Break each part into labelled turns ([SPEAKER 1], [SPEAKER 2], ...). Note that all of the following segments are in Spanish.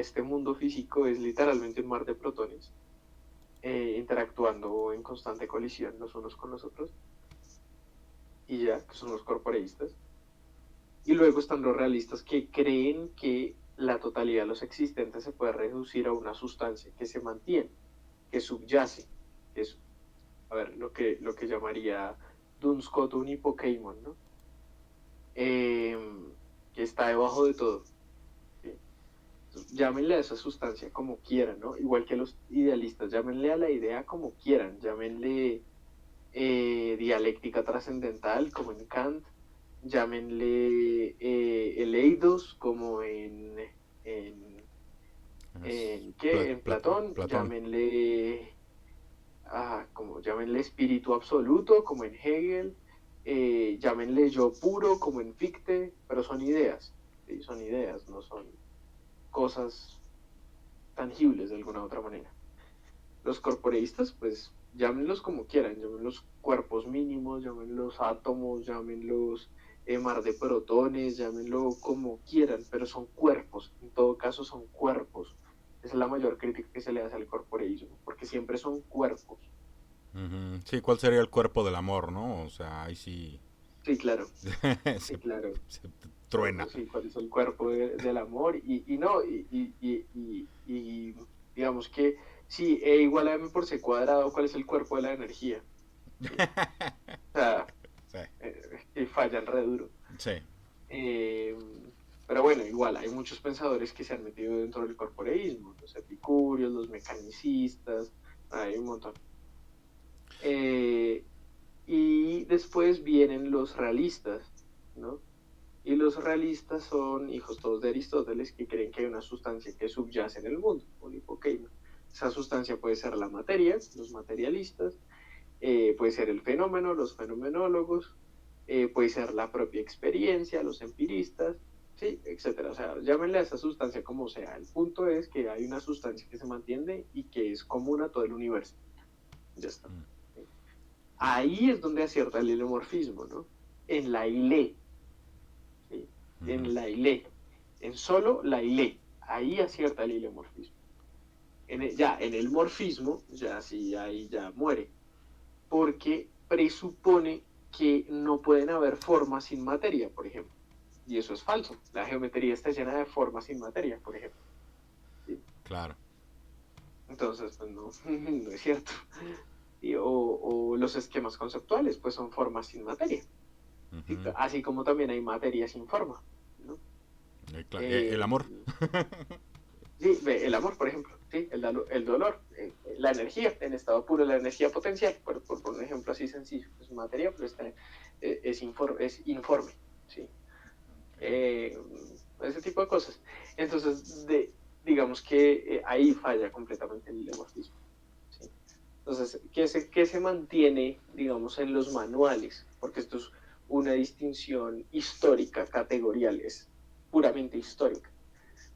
[SPEAKER 1] este mundo físico es literalmente un mar de protones interactuando en constante colisión los unos con los otros, y ya, que son los corporeístas. Y luego están los realistas que creen que la totalidad de los existentes se puede reducir a una sustancia que se mantiene, que subyace, que es, a ver, lo que llamaría Duns Scotus Hippocaemon, ¿no? Eh, que está debajo de todo. ¿Sí? Llámenle a esa sustancia como quieran, ¿no? Igual que los idealistas, llámenle a la idea como quieran, llámenle dialéctica trascendental como en Kant, llámenle el eidos como en, ¿qué? En Platón,
[SPEAKER 2] Platón.
[SPEAKER 1] llámenle espíritu absoluto como en Hegel, llámenle yo puro como en Fichte, pero son ideas, ¿sí? Son ideas, no son cosas tangibles de alguna otra manera. Los corporeístas, pues llámenlos como quieran, llámenlos cuerpos mínimos, llámenlos átomos, llámenlos mar de protones, llámenlo como quieran, pero son cuerpos, en todo caso son cuerpos. Esa es la mayor crítica que se le hace al corporeísmo, porque siempre son cuerpos.
[SPEAKER 2] Ujú. Sí, ¿cuál sería el cuerpo del amor, no? O sea, ahí sí
[SPEAKER 1] Sí, claro,
[SPEAKER 2] se,
[SPEAKER 1] sí, claro.
[SPEAKER 2] se truena.
[SPEAKER 1] Sí, cuál es el cuerpo del amor y no, y digamos que si E igual a M por C cuadrado, ¿cuál es el cuerpo de la energía? ¿Sí? O sea,
[SPEAKER 2] Sí,
[SPEAKER 1] que fallan re duro.
[SPEAKER 2] sí.
[SPEAKER 1] Eh, pero bueno, igual, hay muchos pensadores que se han metido dentro del corporeísmo, los epicúreos, los mecanicistas, hay un montón. Eh, y después vienen los realistas, ¿no? Y los realistas son hijos todos de Aristóteles que creen que hay una sustancia que subyace en el mundo, un hipoqueima. Esa sustancia puede ser la materia, los materialistas, puede ser el fenómeno, los fenomenólogos, puede ser la propia experiencia, los empiristas, sí, etcétera. O sea, llámenle a esa sustancia como sea. El punto es que hay una sustancia que se mantiene y que es común a todo el universo. Ya está. ¿Sí? Ahí es donde acierta el heliomorfismo, ¿no? En la ile, ¿sí?
[SPEAKER 2] Ujú.
[SPEAKER 1] En la ile, en solo la ile. Ahí acierta el heliomorfismo. Ya en el morfismo, ya sí, ahí ya muere, porque presupone que no pueden haber formas sin materia, por ejemplo. Y eso es falso. La geometría está llena de formas sin materia, por ejemplo. ¿Sí?
[SPEAKER 2] Claro.
[SPEAKER 1] Entonces, pues no, no es cierto. O los esquemas conceptuales, pues son formas sin materia. ¿Sí?
[SPEAKER 2] Ujú.
[SPEAKER 1] Así como también hay materia sin forma. ¿No?
[SPEAKER 2] El
[SPEAKER 1] Eh,
[SPEAKER 2] amor.
[SPEAKER 1] sí, el amor, por ejemplo, ¿sí? El dolor, la energía, en estado puro, la energía potencial, por un ejemplo así sencillo, es materia, pero es informe, ¿sí? Eh, ese tipo de cosas. Entonces, digamos que ahí falla completamente el lemorfismo, ¿sí? Entonces, ¿qué se mantiene, digamos, en los manuales? Porque esto es una distinción histórica, categorial, es puramente histórica.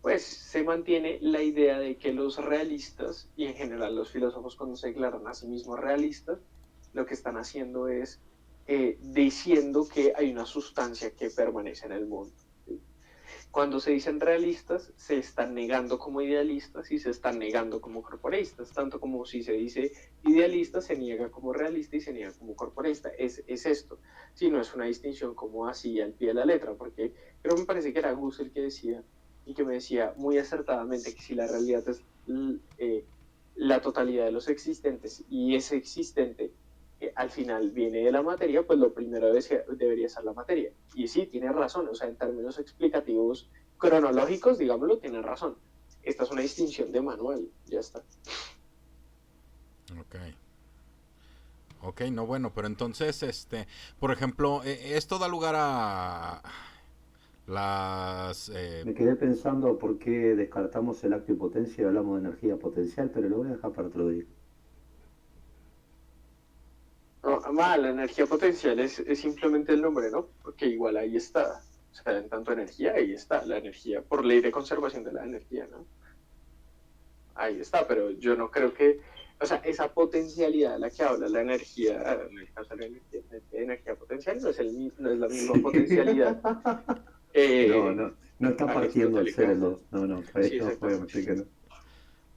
[SPEAKER 1] Pues se mantiene la idea de que los realistas, y en general los filósofos cuando se declaran a sí mismos realistas, lo que están haciendo es diciendo que hay una sustancia que permanece en el mundo. ¿Sí? Cuando se dicen realistas, se están negando como idealistas y se están negando como corporeístas, tanto como si se dice idealista, se niega como realista y se niega como corporeísta. Es esto, si no es una distinción como así al pie de la letra, porque creo que me parece que era Gus el que decía, y que me decía muy acertadamente que si la realidad es la totalidad de los existentes y ese existente al final viene de la materia, pues lo primero debería ser la materia. Y sí, tiene razón, o sea, en términos explicativos cronológicos, digámoslo, tiene razón. Esta es una distinción de manual, ya está.
[SPEAKER 2] Ok. Ok, no bueno, pero entonces, por ejemplo, esto da lugar a las...
[SPEAKER 3] Me quedé pensando por qué descartamos el acto y potencia y hablamos de energía potencial, pero lo voy a dejar para otro día.
[SPEAKER 1] No, la energía potencial es simplemente el nombre, ¿no? Porque igual ahí está. O sea, en tanto energía, ahí está la energía, por ley de conservación de la energía, ¿no? Ahí está, pero yo no creo que, o sea, esa potencialidad de la que habla la energía, en el caso de la energía potencial, no es la misma
[SPEAKER 3] Sí.
[SPEAKER 1] potencialidad.
[SPEAKER 3] No,
[SPEAKER 1] Eh,
[SPEAKER 3] no, no está partiendo el ser
[SPEAKER 1] aristotélica.
[SPEAKER 3] en dos. No, no,
[SPEAKER 1] Sí,
[SPEAKER 3] todavía no podemos
[SPEAKER 1] exactamente.
[SPEAKER 3] decir que no.
[SPEAKER 2] Sí.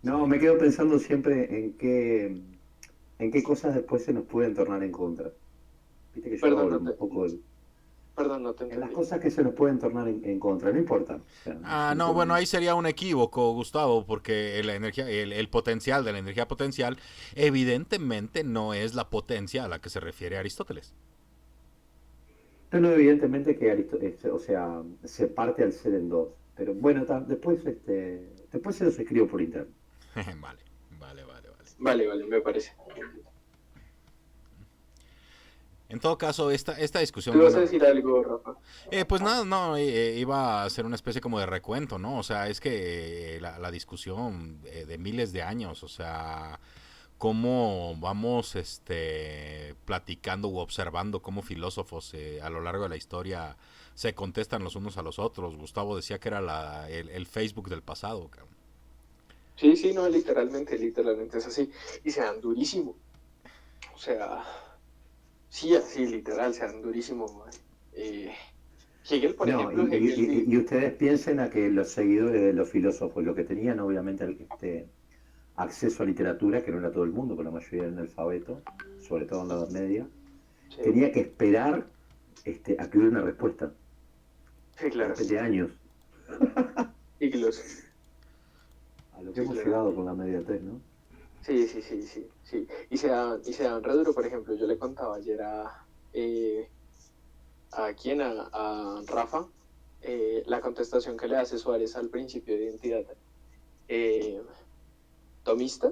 [SPEAKER 3] No, me quedo pensando siempre en qué cosas después se nos pueden tornar en contra. Viste que yo
[SPEAKER 1] Perdón,
[SPEAKER 3] hablo un poco
[SPEAKER 1] perdón, no te
[SPEAKER 3] en las
[SPEAKER 1] entendí.
[SPEAKER 3] cosas que se nos pueden tornar en contra, no importa. O sea,
[SPEAKER 2] Ah, no, bueno,
[SPEAKER 3] son,
[SPEAKER 2] ahí sería un equívoco, Gustavo, porque la energía, el potencial de la energía potencial, evidentemente no es la potencia a la que se refiere Aristóteles.
[SPEAKER 3] no, no, evidentemente que o sea, se parte al ser en dos. Pero bueno, después, después se los escribo por interno.
[SPEAKER 2] Vale, vale, vale, vale.
[SPEAKER 1] Vale, vale, me parece.
[SPEAKER 2] En todo caso, esta
[SPEAKER 1] ¿Tú
[SPEAKER 2] discusión,
[SPEAKER 1] ibas a
[SPEAKER 2] bueno,
[SPEAKER 1] decir algo, Rafa?
[SPEAKER 2] pues nada, no, iba a ser una especie como de recuento, ¿no? O sea, es que la discusión de miles de años, o sea, cómo vamos platicando u observando cómo filósofos a lo largo de la historia se contestan los unos a los otros. Gustavo decía que era el Facebook del pasado, cabrón.
[SPEAKER 1] Sí, sí, no, literalmente, literalmente es así. Y se dan durísimo. O sea, sí, así, literal, se dan durísimo. Eh, Hegel, por
[SPEAKER 3] No,
[SPEAKER 1] ejemplo, Hegel,
[SPEAKER 3] y ustedes piensen a que los seguidores de los filósofos, lo que tenían obviamente acceso a literatura, que no era todo el mundo, pero la mayoría era analfabeto, sobre todo en la Edad Media,
[SPEAKER 1] sí,
[SPEAKER 3] tenía que esperar a que hubiera una respuesta,
[SPEAKER 1] sí,
[SPEAKER 3] de
[SPEAKER 1] claro,
[SPEAKER 3] repente años,
[SPEAKER 1] siglos,
[SPEAKER 3] a lo que
[SPEAKER 1] sí,
[SPEAKER 3] hemos
[SPEAKER 1] claro.
[SPEAKER 3] llegado con la mediatez, ¿no?
[SPEAKER 1] Sí, sí, sí, sí, sí. Y se dan re duro, por ejemplo, yo le contaba ayer a quién, a Rafa, la contestación que le hace Suárez al principio de identidad eh, tomista.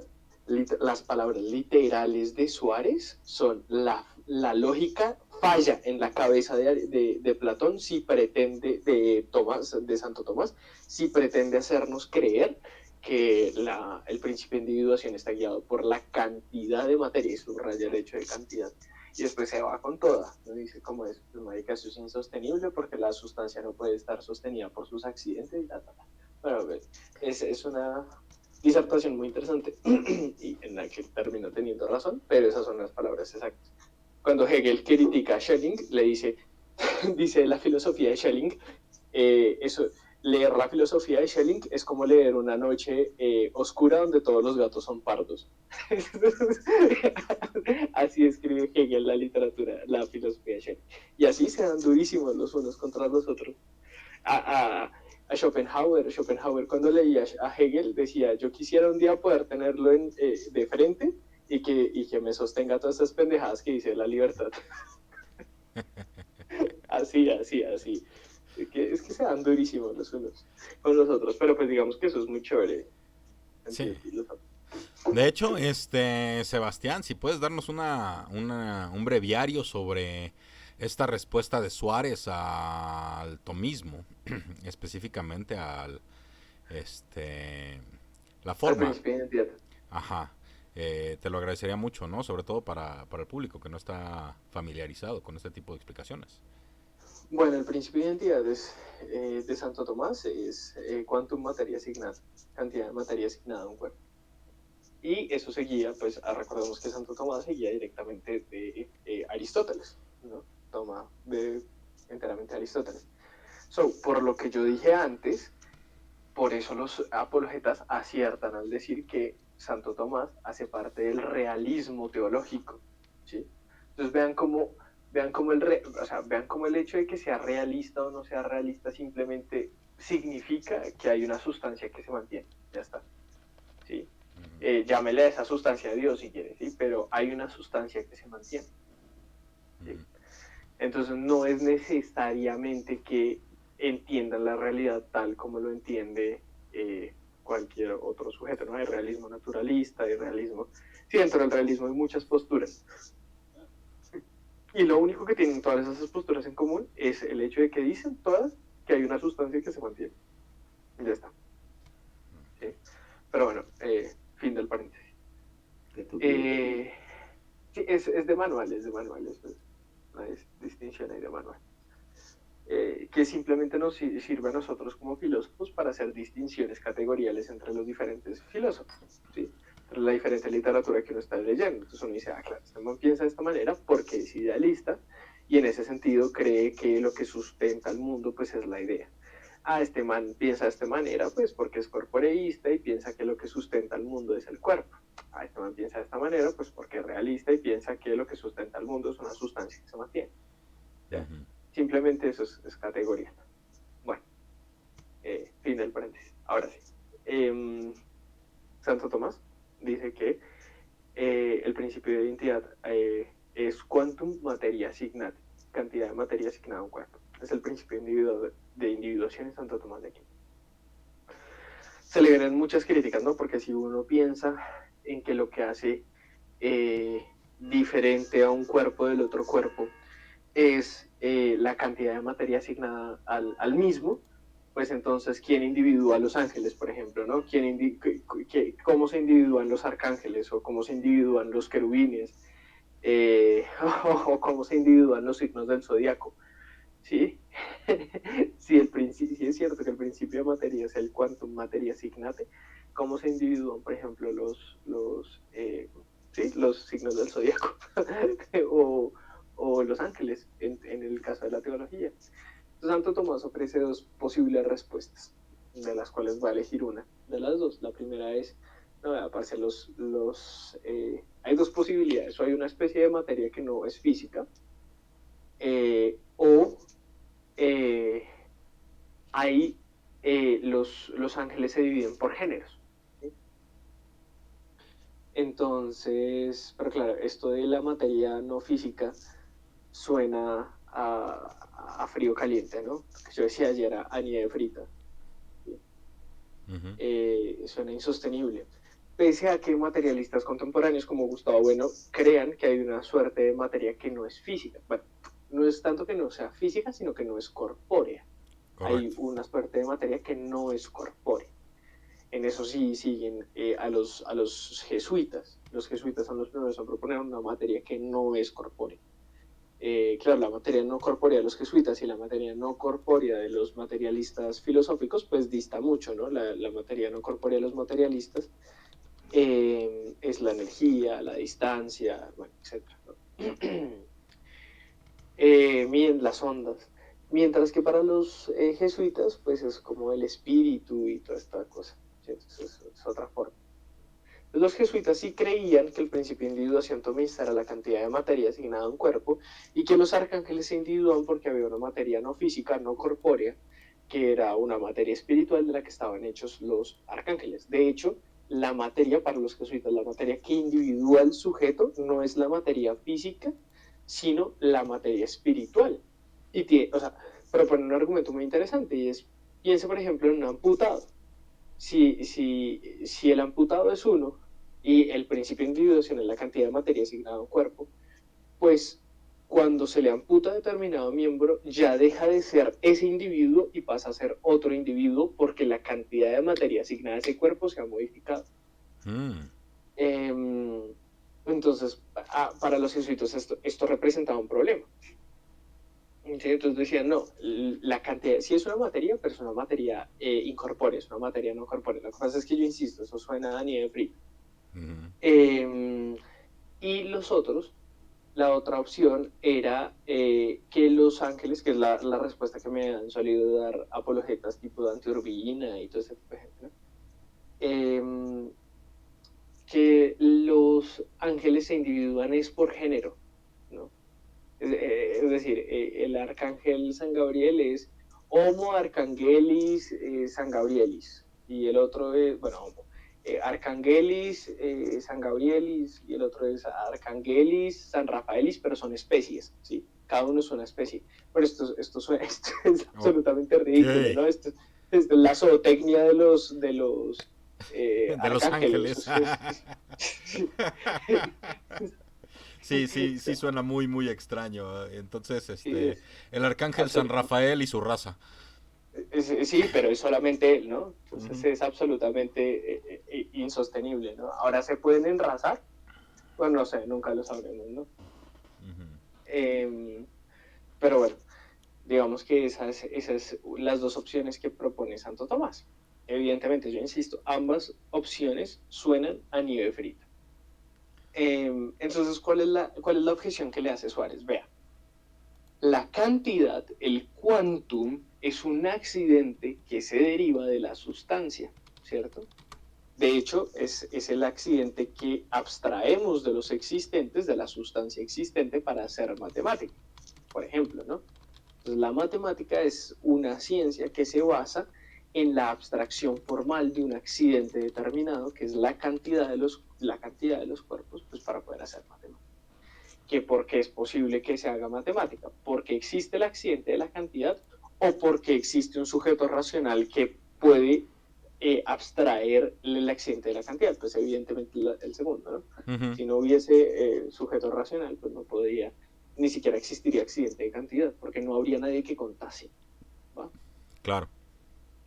[SPEAKER 1] Las palabras literales de Suárez son la lógica falla en la cabeza de Platón si pretende, de Tomás, de Santo Tomás, si pretende hacernos creer que el principio de individuación está guiado por la cantidad de materia, y subraya el hecho de cantidad, y después se va con toda, ¿no? Dice cómo es, pues marica, eso es insostenible porque la sustancia no puede estar sostenida por sus accidentes y tal. Bueno, pues, es una disertación muy interesante y en la que termino teniendo razón, pero esas son las palabras exactas. Cuando Hegel critica a Schelling, le dice, dice la filosofía de Schelling, eso, leer la filosofía de Schelling es como leer una noche oscura donde todos los gatos son pardos. Así escribe Hegel la literatura, la filosofía de Schelling. Y así se dan durísimos los unos contra los otros. A Schopenhauer. Schopenhauer cuando leía a Hegel decía, yo quisiera un día poder tenerlo de frente y que me sostenga todas estas pendejadas que dice la libertad. Así, así, así. Es que se dan durísimos los unos con los otros, pero pues digamos que eso es muy chévere.
[SPEAKER 2] Sí.
[SPEAKER 1] Filosófico.
[SPEAKER 2] De hecho, Sebastián, si puedes darnos un breviario sobre esta respuesta de Suárez al tomismo, específicamente este, la
[SPEAKER 1] Al
[SPEAKER 2] forma.
[SPEAKER 1] principio de identidad.
[SPEAKER 2] Ajá. Te lo agradecería mucho, ¿no? Sobre todo para el público que no está familiarizado con este tipo de explicaciones.
[SPEAKER 1] Bueno, el principio de identidad de Santo Tomás es quantum materia asignada, cantidad de materia asignada a un cuerpo. Y eso seguía, pues recordemos que Santo Tomás seguía directamente de Aristóteles, ¿no? Toma enteramente Aristóteles. Por lo que yo dije antes, por eso los apologetas aciertan al decir que Santo Tomás hace parte del realismo teológico, ¿sí? Entonces vean cómo el hecho de que sea realista o no sea realista simplemente significa que hay una sustancia que se mantiene, ya está, ¿sí? Llámele a esa sustancia a Dios si quiere, ¿sí? Pero hay una sustancia que se mantiene, ¿sí? Entonces no es necesariamente que entiendan la realidad tal como lo entiende cualquier otro sujeto, ¿no? Hay realismo naturalista, hay realismo... Sí, dentro del realismo hay muchas posturas. Y lo único que tienen todas esas posturas en común es el hecho de que dicen todas que hay una sustancia que se mantiene. Y ya está. ¿Sí? Pero bueno, fin del paréntesis.
[SPEAKER 3] Qué estupidez.
[SPEAKER 1] Sí, es de manual, es de manual. Es una distinción ahí de manual. Que simplemente nos sirve a nosotros como filósofos para hacer distinciones categoriales entre los diferentes filósofos, ¿sí? Entre la diferente literatura que uno está leyendo. Entonces uno dice, claro, este man piensa de esta manera porque es idealista y en ese sentido cree que lo que sustenta al mundo pues es la idea. Este man piensa de esta manera pues porque es corporeísta y piensa que lo que sustenta al mundo es el cuerpo. Este man piensa de esta manera pues porque es realista y piensa que lo que sustenta al mundo es una sustancia que se mantiene. ¿Ya? Simplemente eso es categoría. Bueno, fin del paréntesis. Ahora sí. Santo Tomás dice que el principio de identidad es quantum materia asignata, cantidad de materia asignada a un cuerpo. Es el principio de individuación en Santo Tomás de Aquino. Se le vienen muchas críticas, ¿no? Porque si uno piensa en que lo que hace diferente a un cuerpo del otro cuerpo es la cantidad de materia asignada al mismo, pues entonces, ¿quién individúa a los ángeles, por ejemplo? ¿No? ¿Cómo se individúan los arcángeles? ¿O cómo se individúan los querubines? ¿O cómo se individúan los signos del zodiaco? ¿Sí? Si es cierto que el principio de materia es el quantum materia asignate, ¿cómo se individúan, por ejemplo, los signos del zodiaco? o los ángeles, en el caso de la teología. Santo Tomás ofrece dos posibles respuestas, de las cuales va a elegir una de las dos. La primera es, aparte hay dos posibilidades, o hay una especie de materia que no es física, o los ángeles se dividen por géneros. ¿Sí? Entonces, pero claro, esto de la materia no física suena a frío caliente, ¿no? Yo decía ayer a nieve frita. ¿Sí? Suena insostenible. Pese a que materialistas contemporáneos como Gustavo Bueno crean que hay una suerte de materia que no es física. Bueno, no es tanto que no sea física, sino que no es corpórea. Correcto. Hay una suerte de materia que no es corpórea. En eso sí siguen a los jesuitas. Los jesuitas son los primeros a proponer una materia que no es corpórea. Claro, la materia no corpórea de los jesuitas y la materia no corpórea de los materialistas filosóficos, pues dista mucho, ¿no? La materia no corpórea de los materialistas es la energía, la distancia, bueno, etc., ¿no? Miden las ondas. Mientras que para los jesuitas, pues es como el espíritu y toda esta cosa. Entonces, es otra forma. Los jesuitas sí creían que el principio de individuación tomista era la cantidad de materia asignada a un cuerpo y que los arcángeles se individuaban porque había una materia no física, no corpórea, que era una materia espiritual de la que estaban hechos los arcángeles. De hecho, la materia para los jesuitas, la materia que individúa al sujeto no es la materia física, sino la materia espiritual. Propone un argumento muy interesante y es, piense por ejemplo en un amputado. Si el amputado es uno y el principio de individuación es la cantidad de materia asignada a un cuerpo, pues cuando se le amputa determinado miembro ya deja de ser ese individuo y pasa a ser otro individuo porque la cantidad de materia asignada a ese cuerpo se ha modificado. Entonces, para los jesuitas esto representaba un problema. Entonces decían, no, la cantidad, si es una materia, pero es una materia incorpórea, es una materia no corpórea. Lo que pasa es que yo insisto, eso suena a nieve fría. Y los otros, la otra opción era que los ángeles, que es la respuesta que me han solido dar apologetas tipo Dante Urbina y todo ese tipo de gente, ¿no? Que los ángeles se individúan es por género, ¿no? Es decir, el arcángel San Gabriel es Homo Arcangelis San Gabrielis, y el otro es, bueno, Homo, Arcangelis San Gabrielis, y el otro es Arcangelis San Rafaelis, pero son especies, ¿sí? Cada uno es una especie. Pero esto es absolutamente ridículo, ¿no? Esto es la zootecnia de los
[SPEAKER 2] de los ángeles. Sí, suena muy, muy extraño. Entonces, el arcángel San Rafael y su raza.
[SPEAKER 1] Sí, pero es solamente él, ¿no? Entonces es absolutamente insostenible, ¿no? Ahora se pueden enrazar, pues no sé, nunca lo sabremos, ¿no? Pero bueno, digamos que esas las dos opciones que propone Santo Tomás. Evidentemente, yo insisto, ambas opciones suenan a nieve frita. Entonces, ¿cuál es la objeción que le hace Suárez? Vea, La cantidad, el quantum, es un accidente que se deriva de la sustancia, ¿cierto? De hecho, es el accidente que abstraemos de los existentes, de la sustancia existente, para hacer matemática, por ejemplo, ¿no? Entonces, la matemática es una ciencia que se basa en la abstracción formal de un accidente determinado, que es la cantidad de los cuerpos, pues para poder hacer matemática. ¿Que por qué es posible que se haga matemática? Porque existe el accidente de la cantidad o porque existe un sujeto racional que puede abstraer el accidente de la cantidad. Pues evidentemente el segundo, ¿no?
[SPEAKER 2] Ujú.
[SPEAKER 1] Si no hubiese sujeto racional, pues no podría, ni siquiera existiría accidente de cantidad, porque no habría nadie que contase, ¿va?
[SPEAKER 2] Claro.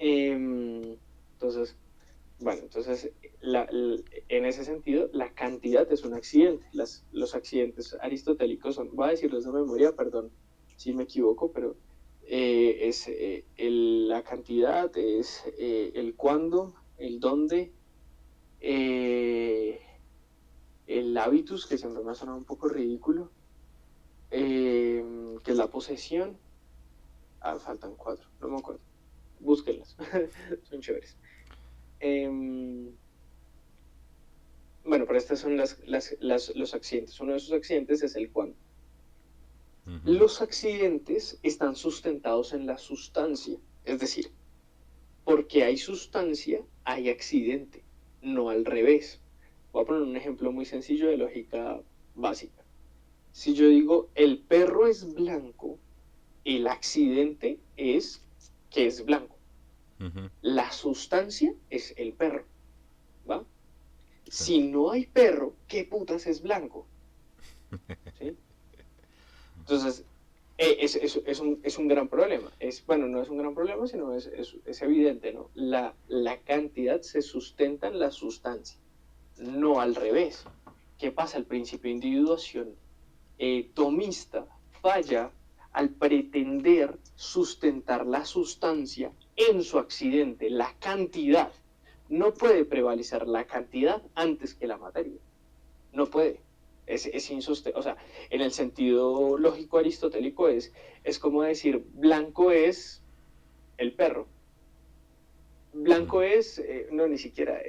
[SPEAKER 1] Entonces, bueno, entonces en ese sentido la cantidad es un accidente. Los accidentes aristotélicos son, voy a decirlos de memoria, perdón si me equivoco, pero la cantidad es el cuándo, el dónde, eh, el habitus, que siempre me ha sonado un poco ridículo, que es la posesión. Ah, faltan 4, no me acuerdo. Búsquenlas, son chéveres. Bueno, pero estas son los accidentes. Uno de esos accidentes es el cuándo.
[SPEAKER 2] Ujú.
[SPEAKER 1] Los accidentes están sustentados en la sustancia, es decir, porque hay sustancia, hay accidente, no al revés. Voy a poner un ejemplo muy sencillo de lógica básica. Si yo digo el perro es blanco, el accidente es que es blanco.
[SPEAKER 2] Ujú.
[SPEAKER 1] La sustancia es el perro, ¿va?
[SPEAKER 2] Sí.
[SPEAKER 1] Si no hay perro, ¿qué putas es blanco? ¿Sí? Entonces, es un gran problema. Bueno, no es un gran problema, sino es evidente, ¿no? La cantidad se sustenta en la sustancia, no al revés. ¿Qué pasa? El principio de individuación tomista falla al pretender sustentar la sustancia en su accidente, la cantidad. No puede prevalecer la cantidad antes que la materia. No puede. Es insostenible. O sea, en el sentido lógico aristotélico es como decir, blanco es el perro. Blanco es, no, ni siquiera,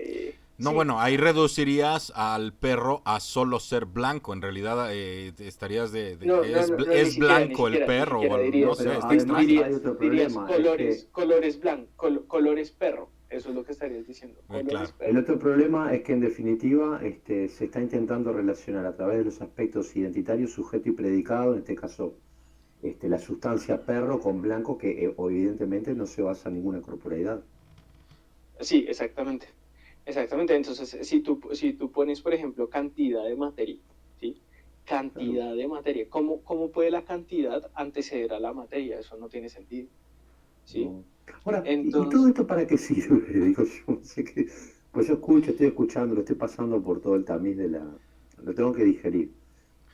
[SPEAKER 2] No,
[SPEAKER 1] sí,
[SPEAKER 2] bueno, ahí reducirías al perro a solo ser blanco. En realidad estarías
[SPEAKER 1] no, no, no, no,
[SPEAKER 2] es blanco el
[SPEAKER 1] ni
[SPEAKER 2] perro, o
[SPEAKER 1] siquiera
[SPEAKER 2] no
[SPEAKER 3] No,
[SPEAKER 1] dirías,
[SPEAKER 2] sé,
[SPEAKER 3] pero
[SPEAKER 2] está
[SPEAKER 3] además
[SPEAKER 2] extraño.
[SPEAKER 3] hay otro
[SPEAKER 1] dirías
[SPEAKER 3] problema, es que
[SPEAKER 1] colores blanco, colores perro. Eso es lo que estarías diciendo, colores
[SPEAKER 2] Claro.
[SPEAKER 3] el
[SPEAKER 1] perro.
[SPEAKER 3] otro problema es que en definitiva se está intentando relacionar a través de los aspectos identitarios, sujeto y predicado, en este caso la sustancia perro con blanco, que evidentemente no se basa en ninguna corporeidad.
[SPEAKER 1] Sí, exactamente. Exactamente. Entonces, si tú pones, por ejemplo, cantidad de materia, ¿sí?
[SPEAKER 3] Claro.
[SPEAKER 1] Cantidad de materia. ¿Cómo puede la cantidad anteceder a la materia? Eso no tiene sentido, ¿sí?
[SPEAKER 3] No. Ahora, ¿y todo
[SPEAKER 1] Entonces,
[SPEAKER 3] esto para qué sirve? Digo yo, no sé qué. Pues yo escucho, estoy escuchando, lo estoy pasando por todo el tamiz de la. Lo tengo que digerir.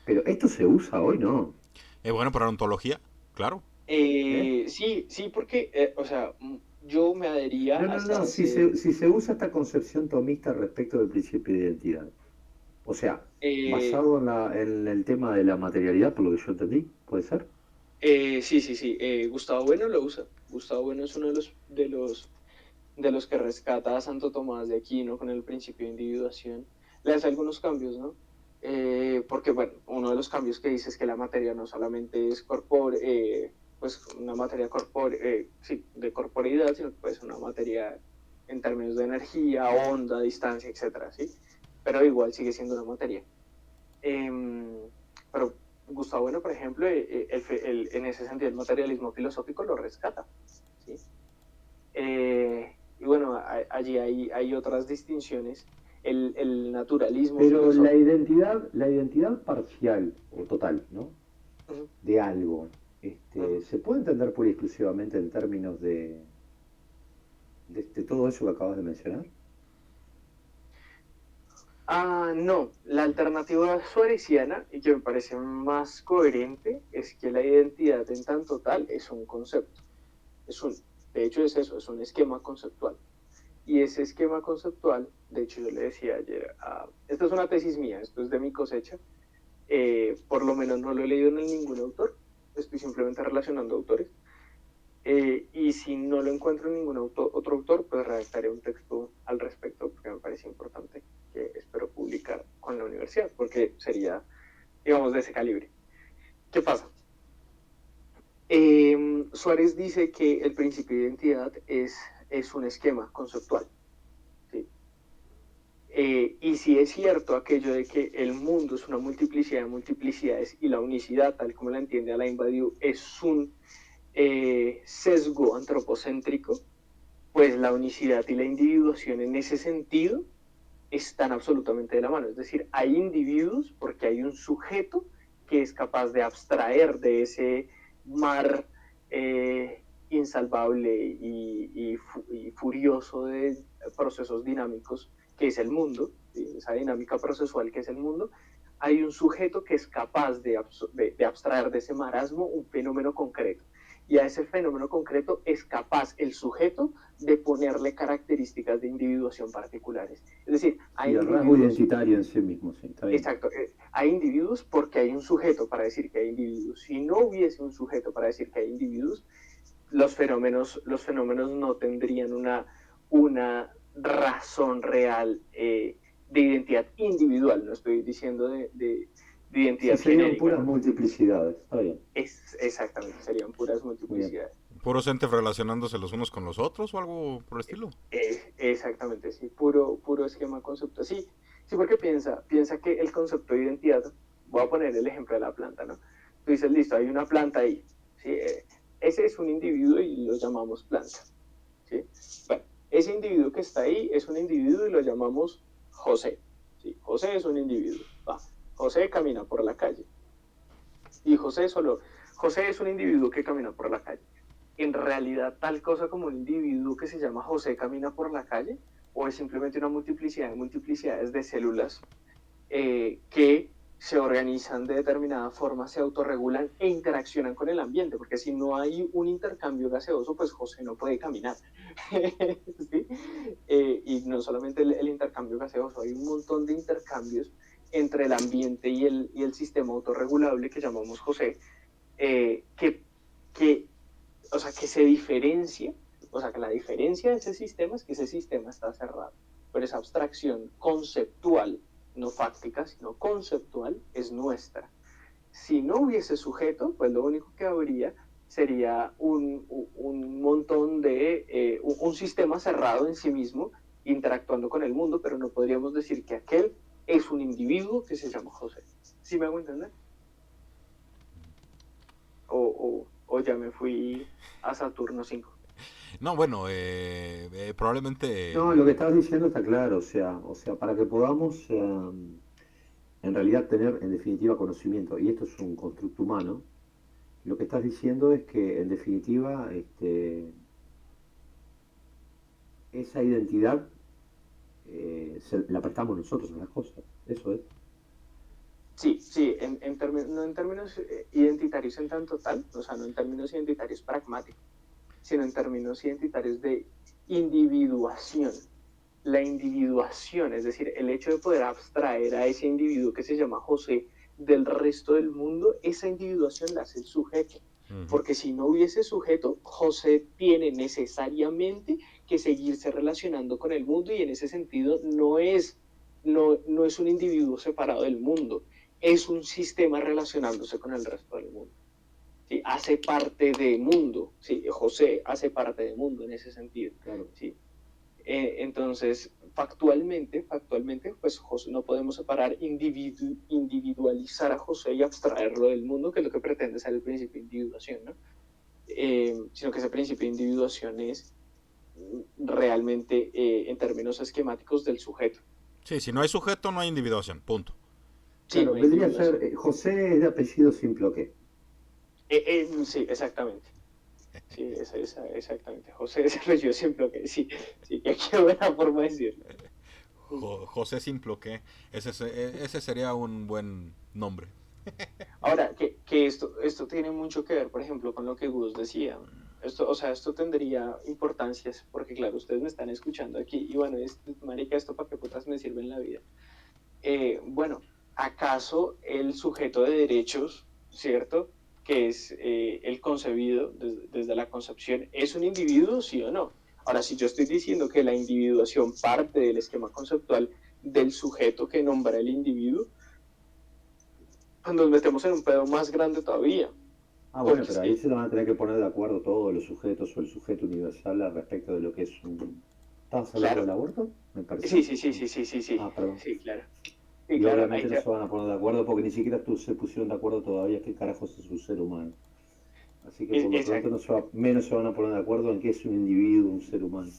[SPEAKER 3] Pero esto se usa hoy, ¿no?
[SPEAKER 2] Bueno, para ontología, claro.
[SPEAKER 3] ¿Eh?
[SPEAKER 1] sí, porque, o sea, yo me adhería
[SPEAKER 3] No, no,
[SPEAKER 1] hasta
[SPEAKER 3] no.
[SPEAKER 1] hace,
[SPEAKER 3] Si se usa esta concepción tomista respecto del principio de identidad. O sea,
[SPEAKER 1] eh,
[SPEAKER 3] basado en el tema de la materialidad, por lo que yo entendí, ¿puede ser?
[SPEAKER 1] sí. Gustavo Bueno lo usa. Gustavo Bueno es uno de los que rescata a Santo Tomás de Aquino con el principio de individuación. Le hace algunos cambios, ¿no? Porque, bueno, uno de los cambios que dice es que la materia no solamente es pues una materia sí, de corporeidad, sino que puede ser una materia en términos de energía, onda, distancia, etcétera, ¿sí? Pero igual sigue siendo una materia. Pero Gustavo Bueno, por ejemplo, en ese sentido, el materialismo filosófico lo rescata, ¿sí? Y bueno, allí hay otras distinciones. El naturalismo
[SPEAKER 3] Pero
[SPEAKER 1] filosófico.
[SPEAKER 3] la identidad parcial o total, ¿no?
[SPEAKER 1] Uh-huh,
[SPEAKER 3] De algo,
[SPEAKER 1] uh-huh.
[SPEAKER 3] ¿se puede entender pura y exclusivamente en términos de todo eso que acabas de mencionar?
[SPEAKER 1] No, la alternativa suareciana, y que me parece más coherente, es que la identidad en tanto tal es un concepto. Es un, de hecho es eso, es un esquema conceptual. Y ese esquema conceptual, de hecho yo le decía ayer, esta es una tesis mía, esto es de mi cosecha, por lo menos no lo he leído en ningún autor, estoy simplemente relacionando autores. Y si no lo encuentro en ningún otro autor, pues redactaré un texto al respecto, porque me parece importante, que espero publicar con la universidad, porque sería, digamos, de ese calibre. ¿Qué pasa? Suárez dice que el principio de identidad es un esquema conceptual. ¿Sí? Y si es cierto aquello de que el mundo es una multiplicidad de multiplicidades y la unicidad, tal como la entiende Alain Badiou, es un sesgo antropocéntrico, pues la unicidad y la individuación en ese sentido están absolutamente de la mano. Es decir, hay individuos porque hay un sujeto que es capaz de abstraer de ese mar insalvable y furioso de procesos dinámicos que es el mundo, esa dinámica procesual que es el mundo. Hay un sujeto que es capaz de abstraer de ese marasmo un fenómeno concreto. Y a ese fenómeno concreto es capaz el sujeto de ponerle características de individuación particulares. Es decir, hay
[SPEAKER 3] y el rasgo identitario en sí mismo, sí, está bien.
[SPEAKER 1] Exacto, hay individuos porque hay un sujeto para decir que hay individuos. Si no hubiese un sujeto para decir que hay individuos, los fenómenos no tendrían una razón real de identidad individual. No estoy diciendo de identidad
[SPEAKER 3] sí, serían
[SPEAKER 1] genérica,
[SPEAKER 3] puras
[SPEAKER 1] ¿no?
[SPEAKER 3] multiplicidades, está bien.
[SPEAKER 1] Exactamente, serían puras multiplicidades.
[SPEAKER 2] ¿Puros entes relacionándose los unos con los otros o algo por el estilo?
[SPEAKER 1] Exactamente, sí, puro esquema conceptual. Sí, sí, porque piensa que el concepto de identidad, voy a poner el ejemplo de la planta, ¿no? Tú dices, listo, hay una planta ahí, ¿sí? Ese es un individuo y lo llamamos planta, ¿sí? Bueno, ese individuo que está ahí es un individuo y lo llamamos José, ¿sí? José es un individuo, va. José camina por la calle y José es un individuo que camina por la calle. En realidad, tal cosa como un individuo que se llama José camina por la calle, o es simplemente una multiplicidad de multiplicidades de células que se organizan de determinada forma, se autorregulan e interaccionan con el ambiente, porque si no hay un intercambio gaseoso, pues José no puede caminar. ¿Sí? Y no solamente el intercambio gaseoso, hay un montón de intercambios entre el ambiente y el sistema autorregulable que llamamos José, que o sea, que se diferencia, o sea, que la diferencia de ese sistema es que ese sistema está cerrado, pero esa abstracción conceptual, no fáctica, sino conceptual, es nuestra. Si no hubiese sujeto, pues lo único que habría sería un montón de, un sistema cerrado en sí mismo, interactuando con el mundo, pero no podríamos decir que aquel es un individuo que se llama José. ¿Sí me hago entender? O ya me fui a Saturno 5.
[SPEAKER 2] No, bueno, probablemente...
[SPEAKER 3] No, lo que estás diciendo está claro, o sea, para que podamos en realidad tener en definitiva conocimiento, y esto es un constructo humano, lo que estás diciendo es que en definitiva esa identidad la prestamos nosotros a las cosas, eso es.
[SPEAKER 1] Sí, sí, no en términos identitarios en tanto tal, o sea, no en términos identitarios pragmáticos, sino en términos identitarios de individuación. La individuación, es decir, el hecho de poder abstraer a ese individuo que se llama José del resto del mundo, esa individuación la hace el sujeto. Porque si no hubiese sujeto, José tiene necesariamente que seguirse relacionando con el mundo y en ese sentido no es un individuo separado del mundo, es un sistema relacionándose con el resto del mundo. ¿Sí? Hace parte del mundo, ¿sí? José hace parte del mundo en ese sentido.
[SPEAKER 3] Claro.
[SPEAKER 1] ¿Sí? Entonces, factualmente, pues José, no podemos separar, individualizar a José y abstraerlo del mundo, que es lo que pretende ser el principio de individuación, ¿no? Sino que ese principio de individuación es realmente, en términos esquemáticos, del sujeto.
[SPEAKER 2] Sí, si no hay sujeto, no hay individuación, punto.
[SPEAKER 1] Sí,
[SPEAKER 3] claro,
[SPEAKER 1] no
[SPEAKER 3] vendría a ser, José es de apellido Simploqué.
[SPEAKER 1] Sí, exactamente. Sí, exactamente. José es apellido Simploqué, sí, qué buena forma de decirlo.
[SPEAKER 2] José Simploqué, ese sería un buen nombre.
[SPEAKER 1] Ahora, que esto tiene mucho que ver, por ejemplo, con lo que Gus decía. Esto tendría importancias, porque claro, ustedes me están escuchando aquí, y bueno, marica, ¿esto para qué putas me sirve en la vida? Bueno, ¿acaso el sujeto de derechos, cierto? que es el concebido desde la concepción, ¿es un individuo, sí o no? Ahora, si yo estoy diciendo que la individuación parte del esquema conceptual del sujeto que nombra el individuo, pues nos metemos en un pedo más grande todavía.
[SPEAKER 3] Ah, bueno, pero ahí se van a tener que poner de acuerdo todos los sujetos o el sujeto universal al respecto de lo que es un... ¿Estabas hablando del aborto? Me pareció.
[SPEAKER 1] Sí.
[SPEAKER 3] Ah, perdón.
[SPEAKER 1] Sí, claro. Sí,
[SPEAKER 3] Y
[SPEAKER 1] claro.
[SPEAKER 3] obviamente no se van a poner de acuerdo porque ni siquiera se pusieron de acuerdo todavía qué carajos es un ser humano. Así que por lo pronto menos se van a poner de acuerdo en qué es un individuo, un ser humano.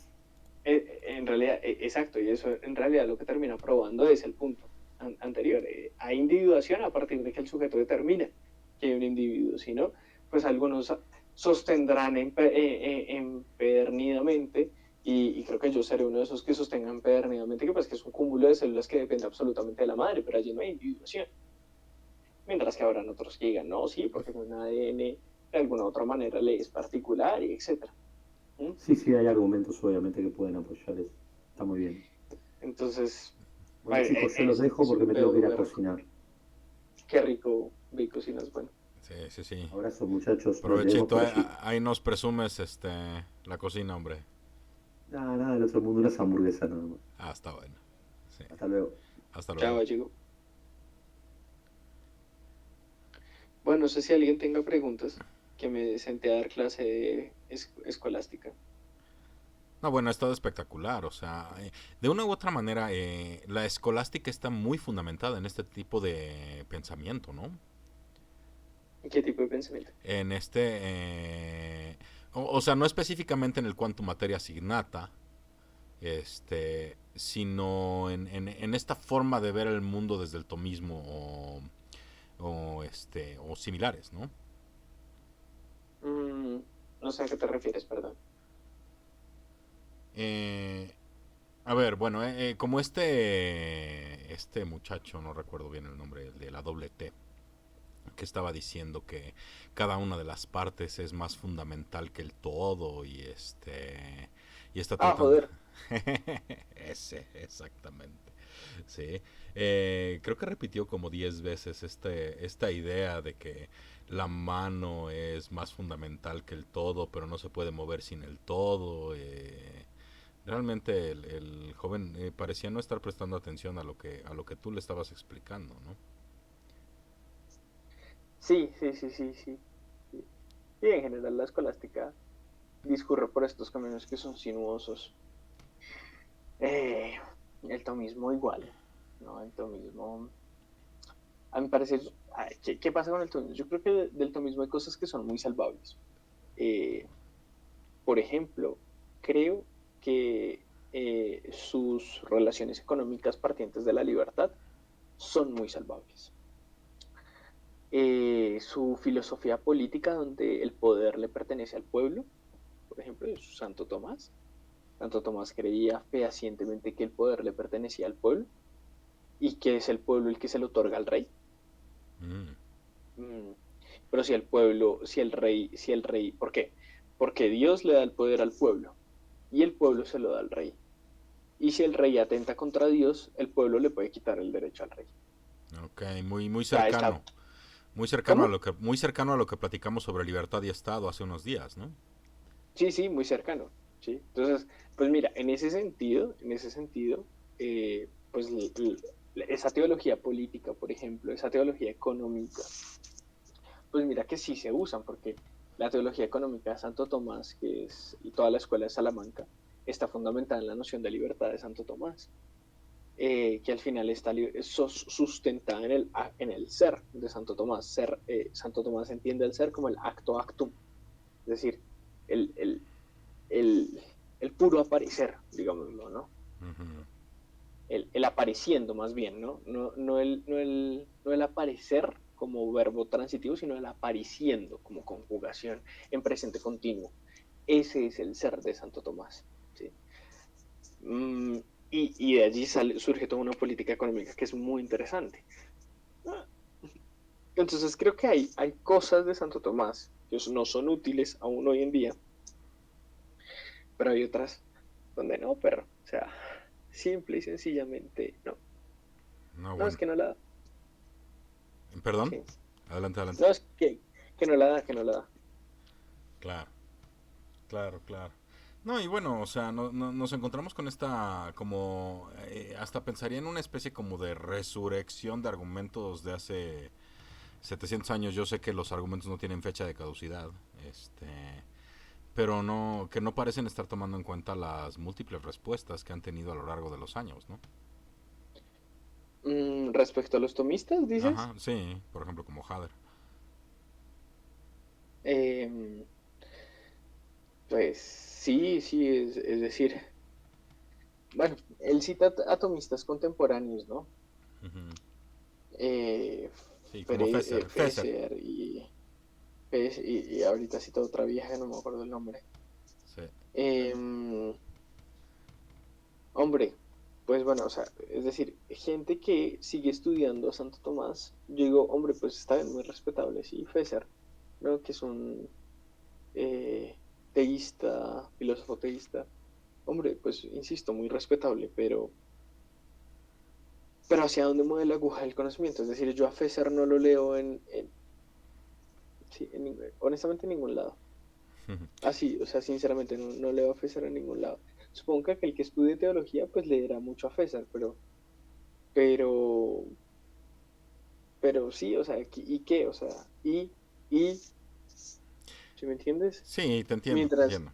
[SPEAKER 1] En realidad, exacto, y eso en realidad lo que termina probando es el punto anterior. Hay individuación a partir de que el sujeto determina que hay un individuo, si no, pues algunos sostendrán empedernidamente, y creo que yo seré uno de esos que sostengan empedernidamente que, pues, que es un cúmulo de células que depende absolutamente de la madre, pero allí no hay individuación. Mientras que habrán otros que digan, no, sí, porque un ADN de alguna otra manera le es particular, y etcétera.
[SPEAKER 3] Sí, hay argumentos obviamente que pueden apoyar eso. Está muy bien.
[SPEAKER 1] Entonces,
[SPEAKER 3] bueno, chicos, yo los dejo porque me tengo que ir a cocinar.
[SPEAKER 1] Qué rico, vi cocinas, bueno.
[SPEAKER 2] Sí.
[SPEAKER 3] Abrazo, muchachos.
[SPEAKER 2] Provechito, ahí nos presumes la cocina, hombre.
[SPEAKER 3] Nada del otro mundo, unas hamburguesas nada más.
[SPEAKER 2] Ah, está bueno. Sí.
[SPEAKER 3] Hasta luego.
[SPEAKER 2] Hasta luego.
[SPEAKER 1] Chao, chico. Bueno, no sé si alguien tenga preguntas, que me senté a dar clase de escolástica.
[SPEAKER 2] No, bueno, ha estado espectacular, o sea, de una u otra manera, la escolástica está muy fundamentada en este tipo de pensamiento, ¿no?
[SPEAKER 1] ¿Qué tipo de pensamiento?
[SPEAKER 2] En o sea, no específicamente en el quantum materia asignata, sino en esta forma de ver el mundo desde el tomismo o similares, ¿no?
[SPEAKER 1] No sé a qué te refieres, perdón.
[SPEAKER 2] A ver, bueno, como este muchacho, no recuerdo bien el nombre, de la doble T, que estaba diciendo que cada una de las partes es más fundamental que el todo y está tratando...
[SPEAKER 1] joder.
[SPEAKER 2] Ese, exactamente. Sí. Creo que repitió como 10 veces esta idea de que la mano es más fundamental que el todo, pero no se puede mover sin el todo. Realmente el joven parecía no estar prestando atención a lo que tú le estabas explicando, ¿no?
[SPEAKER 1] Sí. Y en general la escolástica discurre por estos caminos que son sinuosos. El tomismo igual, ¿no? El tomismo, a mi parecer, ¿qué pasa con el tomismo? Yo creo que del tomismo hay cosas que son muy salvables. Por ejemplo, creo que sus relaciones económicas partientes de la libertad son muy salvables. Su filosofía política, donde el poder le pertenece al pueblo, por ejemplo, es Santo Tomás. Santo Tomás creía fehacientemente que el poder le pertenecía al pueblo y que es el pueblo el que se le otorga al rey. Pero si el pueblo, si el rey, ¿por qué? Porque Dios le da el poder al pueblo y el pueblo se lo da al rey. Y si el rey atenta contra Dios, el pueblo le puede quitar el derecho al rey.
[SPEAKER 2] Ok, muy cercano. Muy cercano a lo que platicamos sobre libertad y Estado hace unos días, ¿no?
[SPEAKER 1] Sí, muy cercano. ¿Sí? Entonces, pues mira, en ese sentido, pues esa teología política, por ejemplo, esa teología económica, pues mira que sí se usan, porque la teología económica de Santo Tomás, y toda la escuela de Salamanca, está fundamentada en la noción de libertad de Santo Tomás, que al final está sustentada en el ser de Santo Tomás. Santo Tomás entiende el ser como el acto actum, es decir, el, el puro aparecer, digámoslo, ¿no? El apareciendo más bien, ¿no? No el aparecer como verbo transitivo, sino el apareciendo como conjugación en presente continuo. Ese es el ser de Santo Tomás, ¿sí? Y de allí surge toda una política económica que es muy interesante. Entonces creo que hay cosas de Santo Tomás que no son útiles aún hoy en día, pero hay otras donde no, perro. O sea, simple y sencillamente no.
[SPEAKER 2] No,
[SPEAKER 1] No, es que no la...
[SPEAKER 2] ¿Perdón?
[SPEAKER 1] Sí.
[SPEAKER 2] Adelante.
[SPEAKER 1] No, es que no la da, que no la da.
[SPEAKER 2] Claro, claro, claro. No, y bueno, o sea, nos encontramos con esta, como, hasta pensaría en una especie como de resurrección de argumentos de hace 700 años. Yo sé que los argumentos no tienen fecha de caducidad, este, pero no, que no parecen estar tomando en cuenta las múltiples respuestas que han tenido a lo largo de los años, ¿no?
[SPEAKER 1] Respecto a los tomistas, dices,
[SPEAKER 2] Ajá, sí, por ejemplo, como Hader.
[SPEAKER 1] Em, pues sí, sí, es decir, bueno, él cita atomistas contemporáneos, ¿no?
[SPEAKER 2] Ujú.
[SPEAKER 1] Eh,
[SPEAKER 2] Sí, como Fesser. Fesser,
[SPEAKER 1] Fesser y ahorita cita otra vieja, no me acuerdo el nombre.
[SPEAKER 2] sí.
[SPEAKER 1] Em, Hombre, pues bueno, o sea, es decir, gente que sigue estudiando a Santo Tomás, yo digo, hombre, pues está bien, muy respetable, sí, Fesser, ¿no? Que es un eh, teísta, filósofo teísta, hombre, pues insisto, muy respetable, pero ¿hacia dónde mueve la aguja del conocimiento? Es decir, yo a Fesser no lo leo sí, honestamente en ningún lado. Así, o sea, sinceramente no leo a Fesser en ningún lado. Supongo que aquel que estudie teología, pues leerá mucho a Fesser, pero Pero sí, o sea, ¿y qué? O sea, y, ¿sí me entiendes?
[SPEAKER 2] Sí, te entiendo, te
[SPEAKER 1] Mientras,
[SPEAKER 2] entiendo.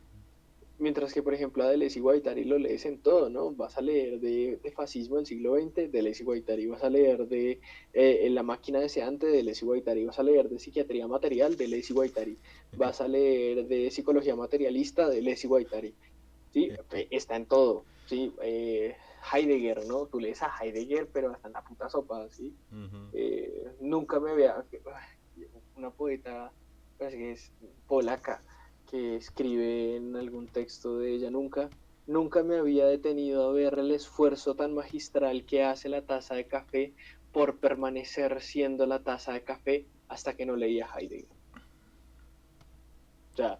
[SPEAKER 1] mientras que, por ejemplo, a Deleuze y Guattari lo lees en todo, ¿no? Vas a leer de fascismo del siglo XX, Deleuze y Guattari, vas a leer de La máquina deseante, de Deleuze y Guattari, vas a leer de psiquiatría material, de Deleuze y Guattari, vas a leer de psicología materialista, de Deleuze y Guattari, ¿sí? Está en todo, ¿sí? Heidegger, ¿no? Tú lees a Heidegger, pero hasta en la puta sopa, ¿sí?
[SPEAKER 2] Ujú.
[SPEAKER 1] Nunca me vea una poeta, parece que es polaca, que escribe en algún texto de ella, nunca me había detenido a ver el esfuerzo tan magistral que hace la taza de café por permanecer siendo la taza de café hasta que no leía Heidegger. O sea,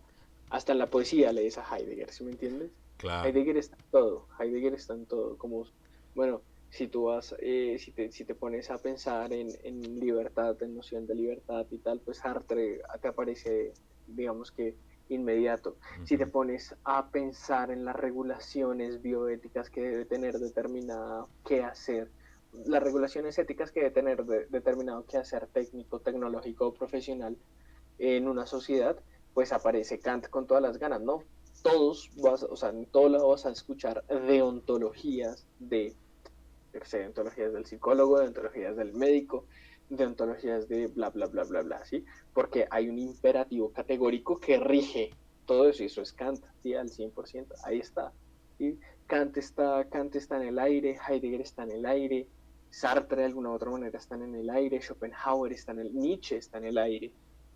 [SPEAKER 1] hasta en la poesía lees a Heidegger, ¿sí me entiendes?
[SPEAKER 2] Claro.
[SPEAKER 1] Heidegger está en todo, Heidegger está en todo, como, bueno, si tú vas, si te pones a pensar en libertad, en noción de libertad y tal, pues Sartre te aparece, digamos que inmediato. Si te
[SPEAKER 2] Ujú.
[SPEAKER 1] pones a pensar en las regulaciones bioéticas que debe tener determinada qué hacer, las regulaciones éticas que debe tener determinado qué hacer técnico, tecnológico o profesional en una sociedad, pues aparece Kant con todas las ganas, ¿no? O sea, en todo lado vas a escuchar deontologías deontologías del psicólogo, deontologías del médico, deontologías de bla, bla, bla, bla, bla, ¿sí? Porque hay un imperativo categórico que rige todo eso, y eso es Kant, ¿sí? Al 100%, ahí está, ¿sí? Kant está en el aire, Heidegger está en el aire, Sartre de alguna u otra manera están en el aire, Schopenhauer está en el, Nietzsche está en el aire,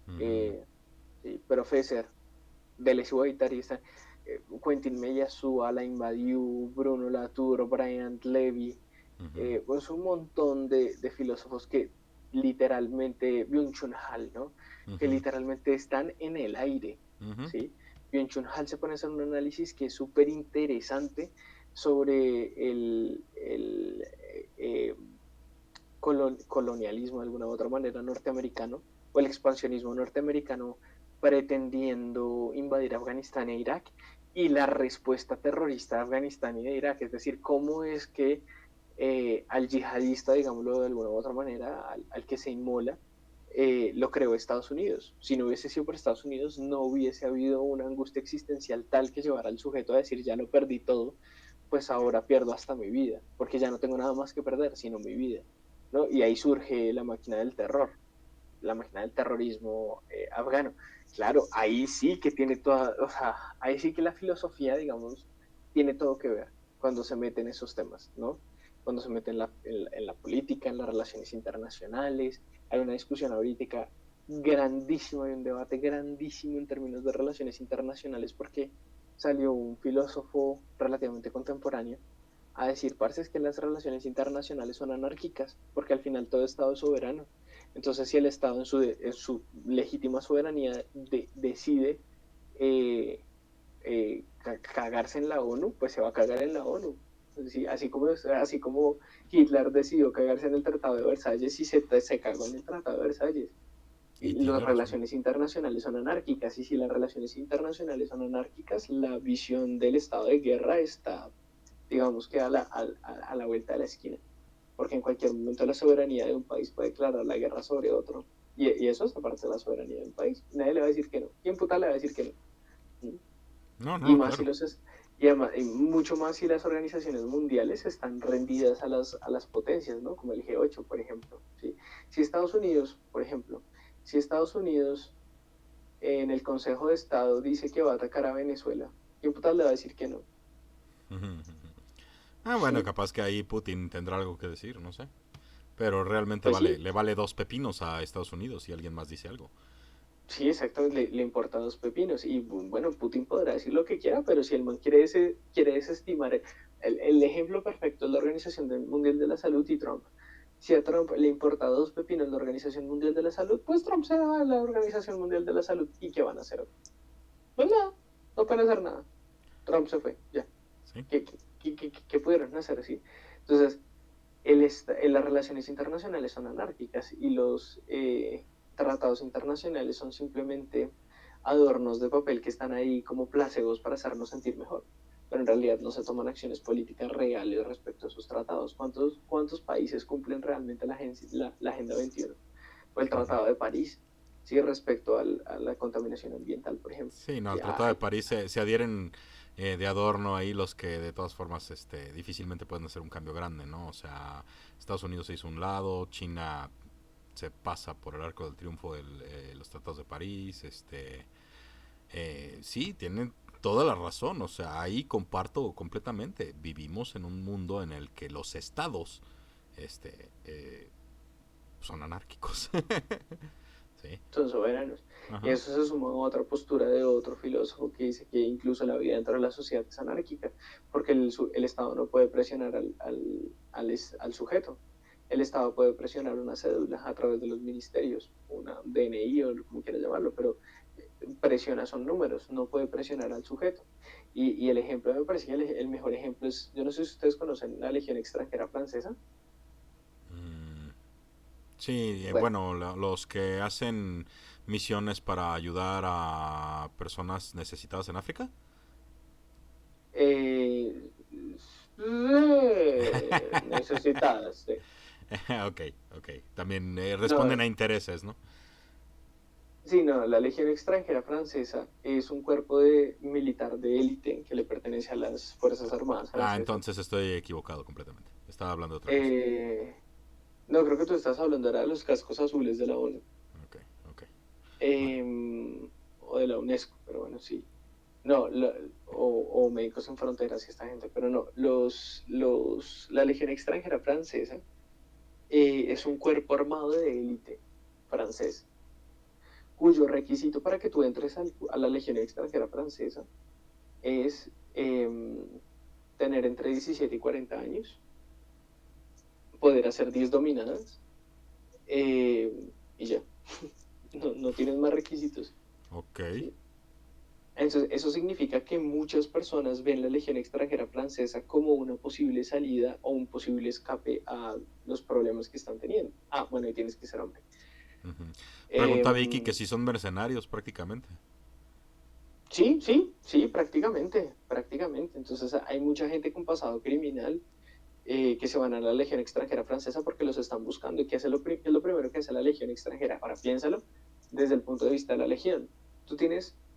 [SPEAKER 2] Ujú.
[SPEAKER 1] eh, sí, Professor, Deleuze y Guattari están, Quentin Meillassoux, Alain Badiou, Bruno Latour, Bryant Levy,
[SPEAKER 2] Ujú.
[SPEAKER 1] pues un montón de filósofos que literalmente, Byung-Chun Han, ¿no? Que
[SPEAKER 2] Ujú.
[SPEAKER 1] literalmente están en el aire,
[SPEAKER 2] Ujú.
[SPEAKER 1] ¿sí? Byung-Chun Han se pone a hacer un análisis que es súper interesante sobre colonialismo de alguna u otra manera norteamericano o el expansionismo norteamericano pretendiendo invadir Afganistán e Irak y la respuesta terrorista de Afganistán y de Irak, es decir, cómo es que al yihadista, digámoslo de alguna u otra manera, al que se inmola, lo creó Estados Unidos. Si no hubiese sido por Estados Unidos, no hubiese habido una angustia existencial tal que llevara al sujeto a decir, ya lo perdí todo, pues ahora pierdo hasta mi vida, porque ya no tengo nada más que perder, sino mi vida, ¿no? Y ahí surge la máquina del terror, la máquina del terrorismo afgano. Claro, ahí sí que tiene toda, o sea, ahí sí que la filosofía, digamos, tiene todo que ver cuando se mete en esos temas, ¿no? Cuando se mete en la política, en las relaciones internacionales. Hay una discusión ahorita grandísima, hay un debate grandísimo en términos de relaciones internacionales porque salió un filósofo relativamente contemporáneo a decir, parce, es que las relaciones internacionales son anárquicas, porque al final todo Estado es soberano. Entonces, si el Estado en su legítima soberanía decide eh, cagarse en la ONU, pues se va a cagar en la ONU. Sí, así como Hitler decidió cagarse en el Tratado de Versalles y se cagó en el Tratado de Versalles.
[SPEAKER 2] Y
[SPEAKER 1] las
[SPEAKER 2] tiene razón.
[SPEAKER 1] relaciones internacionales son anárquicas, y si las relaciones internacionales son anárquicas, la visión del estado de guerra está, digamos que a la vuelta de la esquina, porque en cualquier momento la soberanía de un país puede declarar la guerra sobre otro, y eso es aparte de la soberanía del país. Nadie le va a decir que no. ¿Quién puta le va a decir que no?
[SPEAKER 2] No,
[SPEAKER 1] Y
[SPEAKER 2] no,
[SPEAKER 1] más si
[SPEAKER 2] claro.
[SPEAKER 1] los y, además, y mucho más si las organizaciones mundiales están rendidas a las potencias, ¿no? Como el G8, por ejemplo. ¿Sí? Si Estados Unidos, por ejemplo, si Estados Unidos en el Consejo de Estado dice que va a atacar a Venezuela, ¿quién puta le va a decir que no?
[SPEAKER 2] Bueno,
[SPEAKER 1] ¿Sí?
[SPEAKER 2] capaz que ahí Putin tendrá algo que decir, no sé. Pero realmente
[SPEAKER 1] Pues sí,
[SPEAKER 2] le vale dos pepinos a Estados Unidos si alguien más dice algo.
[SPEAKER 1] sí, exacto, le importa dos pepinos. Y bueno, Putin podrá decir lo que quiera, pero si el man quiere desestimar, el ejemplo perfecto es la Mundial de la Salud y Trump. Si a Trump le importa dos pepinos la Organización Mundial de la Salud, pues Trump se va a la Organización Mundial de la Salud. ¿Y qué van a hacer? Pues nada, no pueden hacer nada. Trump se fue, ya.
[SPEAKER 2] ¿Sí?
[SPEAKER 1] ¿Qué pudieron hacer así? Entonces, las relaciones internacionales son anárquicas, y los tratados internacionales son simplemente adornos de papel que están ahí como placebos para hacernos sentir mejor. Pero en realidad no se toman acciones políticas reales respecto a esos tratados. ¿Cuántos países cumplen realmente la Agenda 21? O el
[SPEAKER 2] Ujú.
[SPEAKER 1] Tratado de París, ¿sí? Respecto a la contaminación ambiental, por ejemplo.
[SPEAKER 2] Sí, no,
[SPEAKER 1] Sí,
[SPEAKER 2] al Tratado de París se adhieren de adorno ahí los que de todas formas difícilmente pueden hacer un cambio grande, ¿no? O sea, Estados Unidos se hizo un lado, China se pasa por el arco del triunfo de los tratados de París, sí, tienen toda la razón, o sea, ahí comparto completamente. Vivimos en un mundo en el que los estados este, son anárquicos. Sí,
[SPEAKER 1] son soberanos. Y
[SPEAKER 2] ajá.
[SPEAKER 1] eso se suma a otra postura de otro filósofo que dice que incluso la vida dentro de la sociedad es anárquica, porque el Estado no puede presionar al sujeto. El Estado puede presionar una cédula a través de los ministerios, una DNI o como quieras llamarlo, pero presiona son números, no puede presionar al sujeto. Y el ejemplo, me parece que el mejor ejemplo es, yo no sé si ustedes conocen la Legión Extranjera Francesa.
[SPEAKER 2] Mm, sí,
[SPEAKER 1] Bueno,
[SPEAKER 2] bueno, los que hacen misiones para ayudar a personas necesitadas en África.
[SPEAKER 1] eh, necesitadas. Sí.
[SPEAKER 2] Ok, ok. También responden
[SPEAKER 1] No,
[SPEAKER 2] a intereses, ¿no?
[SPEAKER 1] sí, no, la Legión Extranjera Francesa es un cuerpo de militar de élite que le pertenece a las Fuerzas Armadas
[SPEAKER 2] Ah,
[SPEAKER 1] francesas.
[SPEAKER 2] entonces estoy equivocado completamente. Estaba hablando de otra cosa.
[SPEAKER 1] Eh, no, creo que tú estás hablando ahora de los cascos azules de la ONU,
[SPEAKER 2] Ok, ok. Vale.
[SPEAKER 1] o de la UNESCO, pero bueno, sí. No, o Médicos Sin Fronteras y esta gente, pero no, la Legión Extranjera Francesa es un cuerpo armado de élite francés, cuyo requisito para que tú entres a la Legión Extranjera Francesa es tener entre 17 y 40 años, poder hacer 10 dominadas, eh, y ya, no tienes más requisitos.
[SPEAKER 2] Ok.
[SPEAKER 1] ¿Sí? Entonces, eso significa que muchas personas ven la Legión Extranjera Francesa como una posible salida o un posible escape a los problemas que están teniendo. Ah, bueno, y tienes que ser hombre.
[SPEAKER 2] Ujú. Pregunta Vicky que
[SPEAKER 1] Eh,
[SPEAKER 2] si son mercenarios prácticamente.
[SPEAKER 1] sí, sí, sí, prácticamente, prácticamente. Entonces, hay mucha gente con pasado criminal que se van a la Legión Extranjera Francesa porque los están buscando. ¿Y qué es lo primero que hace la Legión Extranjera? Ahora piénsalo desde el punto de vista de la Legión.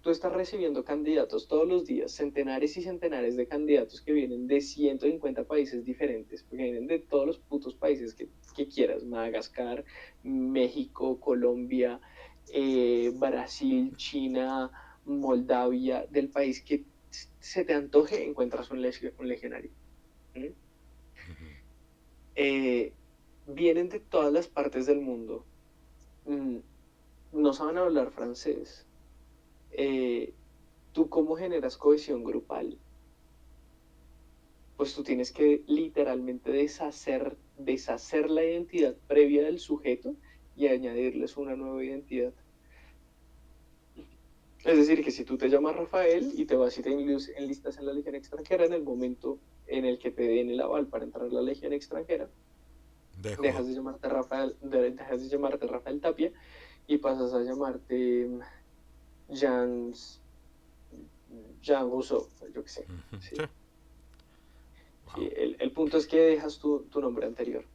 [SPEAKER 1] Tú estás recibiendo candidatos todos los días, centenares y centenares de candidatos que vienen de 150 países diferentes, porque vienen de todos los putos países que quieras: Madagascar, México, Colombia, Brasil, China, Moldavia, del país que se te antoje, encuentras un legionario. ¿Mm?
[SPEAKER 2] Ujú.
[SPEAKER 1] eh, Vienen de todas las partes del mundo, mm, no saben hablar francés. Eh, ¿Tú cómo generas cohesión grupal? Pues tú tienes que literalmente deshacer la identidad previa del sujeto y añadirles una nueva identidad. Es decir, que si tú te llamas Rafael y te vas y te enlistas en la Legión Extranjera, en el momento en el que te den el aval para entrar a la Legión Extranjera,
[SPEAKER 2] Dejo.
[SPEAKER 1] dejas de llamarte Rafael Tapia y pasas a llamarte Jean, Jean Rousseau, yo qué sé.
[SPEAKER 2] Sí.
[SPEAKER 1] ¿Sí?
[SPEAKER 2] Wow.
[SPEAKER 1] Sí, el punto es que dejas tu nombre anterior.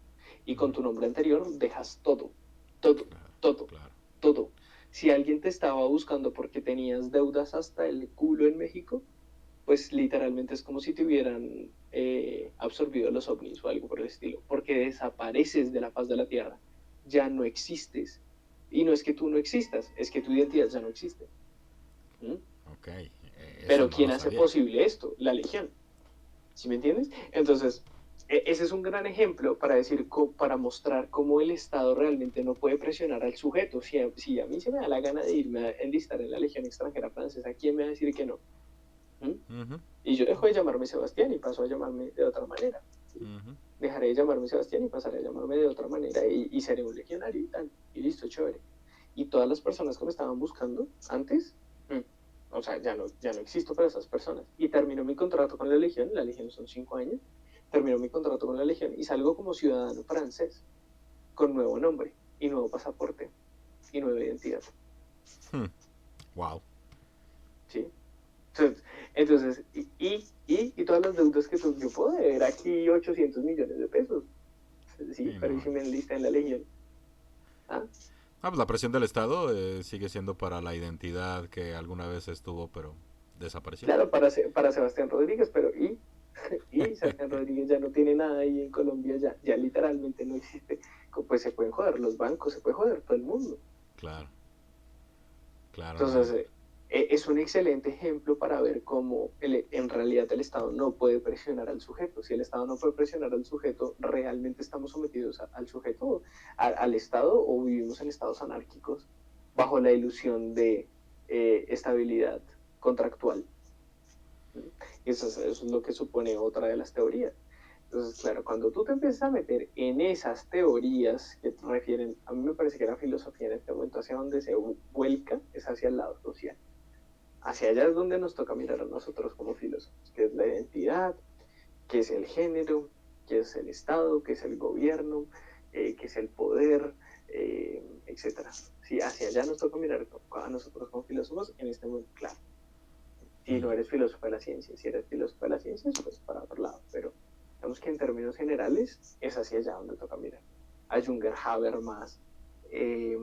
[SPEAKER 1] Y con tu nombre anterior dejas todo, todo,
[SPEAKER 2] Claro,
[SPEAKER 1] todo,
[SPEAKER 2] claro.
[SPEAKER 1] todo. Si alguien te estaba buscando porque tenías deudas hasta el culo en México, pues literalmente es como si te hubieran absorbido los ovnis o algo por el estilo, porque desapareces de la faz de la Tierra, ya no existes. Y no es que tú no existas, es que tu identidad ya no existe. ¿Mm?
[SPEAKER 2] Ok, eso
[SPEAKER 1] Pero
[SPEAKER 2] no lo
[SPEAKER 1] ¿quién hace
[SPEAKER 2] sabía.
[SPEAKER 1] posible esto? La Legión. ¿Sí me entiendes? Entonces, ese es un gran ejemplo para decir, para mostrar cómo el Estado realmente no puede presionar al sujeto. Si a mí se me da la gana de irme a enlistar en la Legión extranjera francesa, ¿quién me va a decir que no? ¿Mm?
[SPEAKER 2] Uh-huh.
[SPEAKER 1] Y yo dejo de llamarme Sebastián y paso a llamarme de otra manera. ¿Sí?
[SPEAKER 2] Uh-huh.
[SPEAKER 1] Dejaré de llamarme Sebastián y pasaré a llamarme de otra manera y seré un legionario y tal. Y listo, chévere. Y todas las personas que me estaban buscando antes, o sea, ya no existo para esas personas. Y terminó mi contrato con la Legión son 5 años, terminó mi contrato con la Legión y salgo como ciudadano francés, con nuevo nombre y nuevo pasaporte y nueva identidad.
[SPEAKER 2] Wow.
[SPEAKER 1] ¿Sí? Entonces y todas las deudas que yo puedo deber aquí 800 millones de pesos. Sí,
[SPEAKER 2] Sí,
[SPEAKER 1] pero
[SPEAKER 2] no.
[SPEAKER 1] ¿y si me enlista en la Legión? ¿Ah?
[SPEAKER 2] Pues la presión del Estado sigue siendo para la identidad que alguna vez estuvo, pero desapareció.
[SPEAKER 1] Claro, para Sebastián Rodríguez, pero y Sebastián Rodríguez ya no tiene nada ahí en Colombia, ya literalmente no existe. Pues se pueden joder los bancos, se puede joder todo el mundo.
[SPEAKER 2] Claro, claro, no.
[SPEAKER 1] Entonces, es un excelente ejemplo para ver cómo en realidad el Estado no puede presionar al sujeto. Si el Estado no puede presionar al sujeto, realmente estamos sometidos al sujeto, al Estado, o vivimos en estados anárquicos bajo la ilusión de estabilidad contractual. Eso es lo que supone otra de las teorías. Entonces, claro, cuando tú te empiezas a meter en esas teorías que te refieren, a mí me parece que la filosofía en este momento hacia donde se vuelca es hacia el lado social. Hacia allá es donde nos toca mirar a nosotros como filósofos, que es la identidad, que es el género, que es el Estado, que es el gobierno, que es el poder, etcétera. Sí, hacia allá nos toca mirar a nosotros como filósofos en este momento, claro. Si no eres filósofo de la ciencia, si eres filósofo de la ciencia, pues para otro lado, pero digamos que en términos generales es hacia allá donde toca mirar. A Junger Habermas, eh,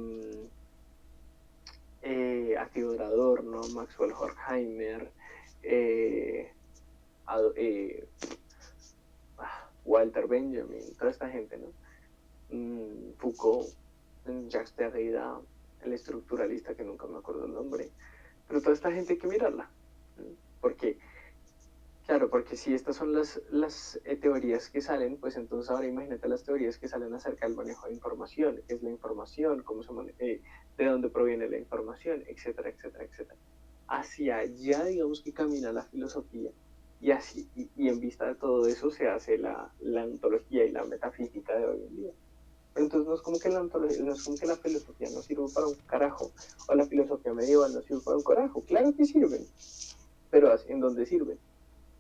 [SPEAKER 1] a Theodor Adorno, Maxwell Horkheimer, eh, a, Walter Benjamin, toda esta gente, ¿no? Foucault, Jacques Derrida, el estructuralista que nunca me acuerdo el nombre, pero toda esta gente hay que mirarla, porque claro, porque si estas son las teorías que salen, pues entonces ahora imagínate las teorías que salen acerca del manejo de información, qué es la información, de dónde proviene la información, etcétera, etcétera, etcétera. Hacia allá, digamos que camina la filosofía. Y así, y en vista de todo eso se hace la ontología y la metafísica de hoy en día. Pero entonces no es como que no es como que la filosofía no sirve para un carajo, o la filosofía medieval no sirve para un carajo. Claro que sirven, pero ¿en dónde sirven?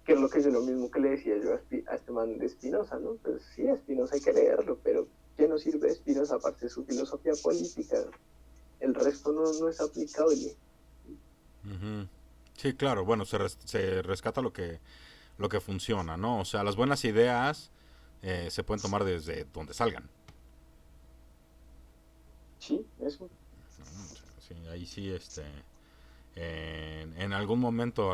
[SPEAKER 1] Que es lo mismo que le decía yo a este man de Spinoza, ¿no? Pues sí, a Spinoza hay que leerlo, pero ¿qué nos sirve de Spinoza aparte de su filosofía política? El resto no es aplicable.
[SPEAKER 2] Uh-huh. Sí, claro, bueno, se rescata lo que funciona, ¿no? O sea, las buenas ideas se pueden tomar desde donde salgan.
[SPEAKER 1] Sí, eso.
[SPEAKER 2] Sí, ahí sí, en algún momento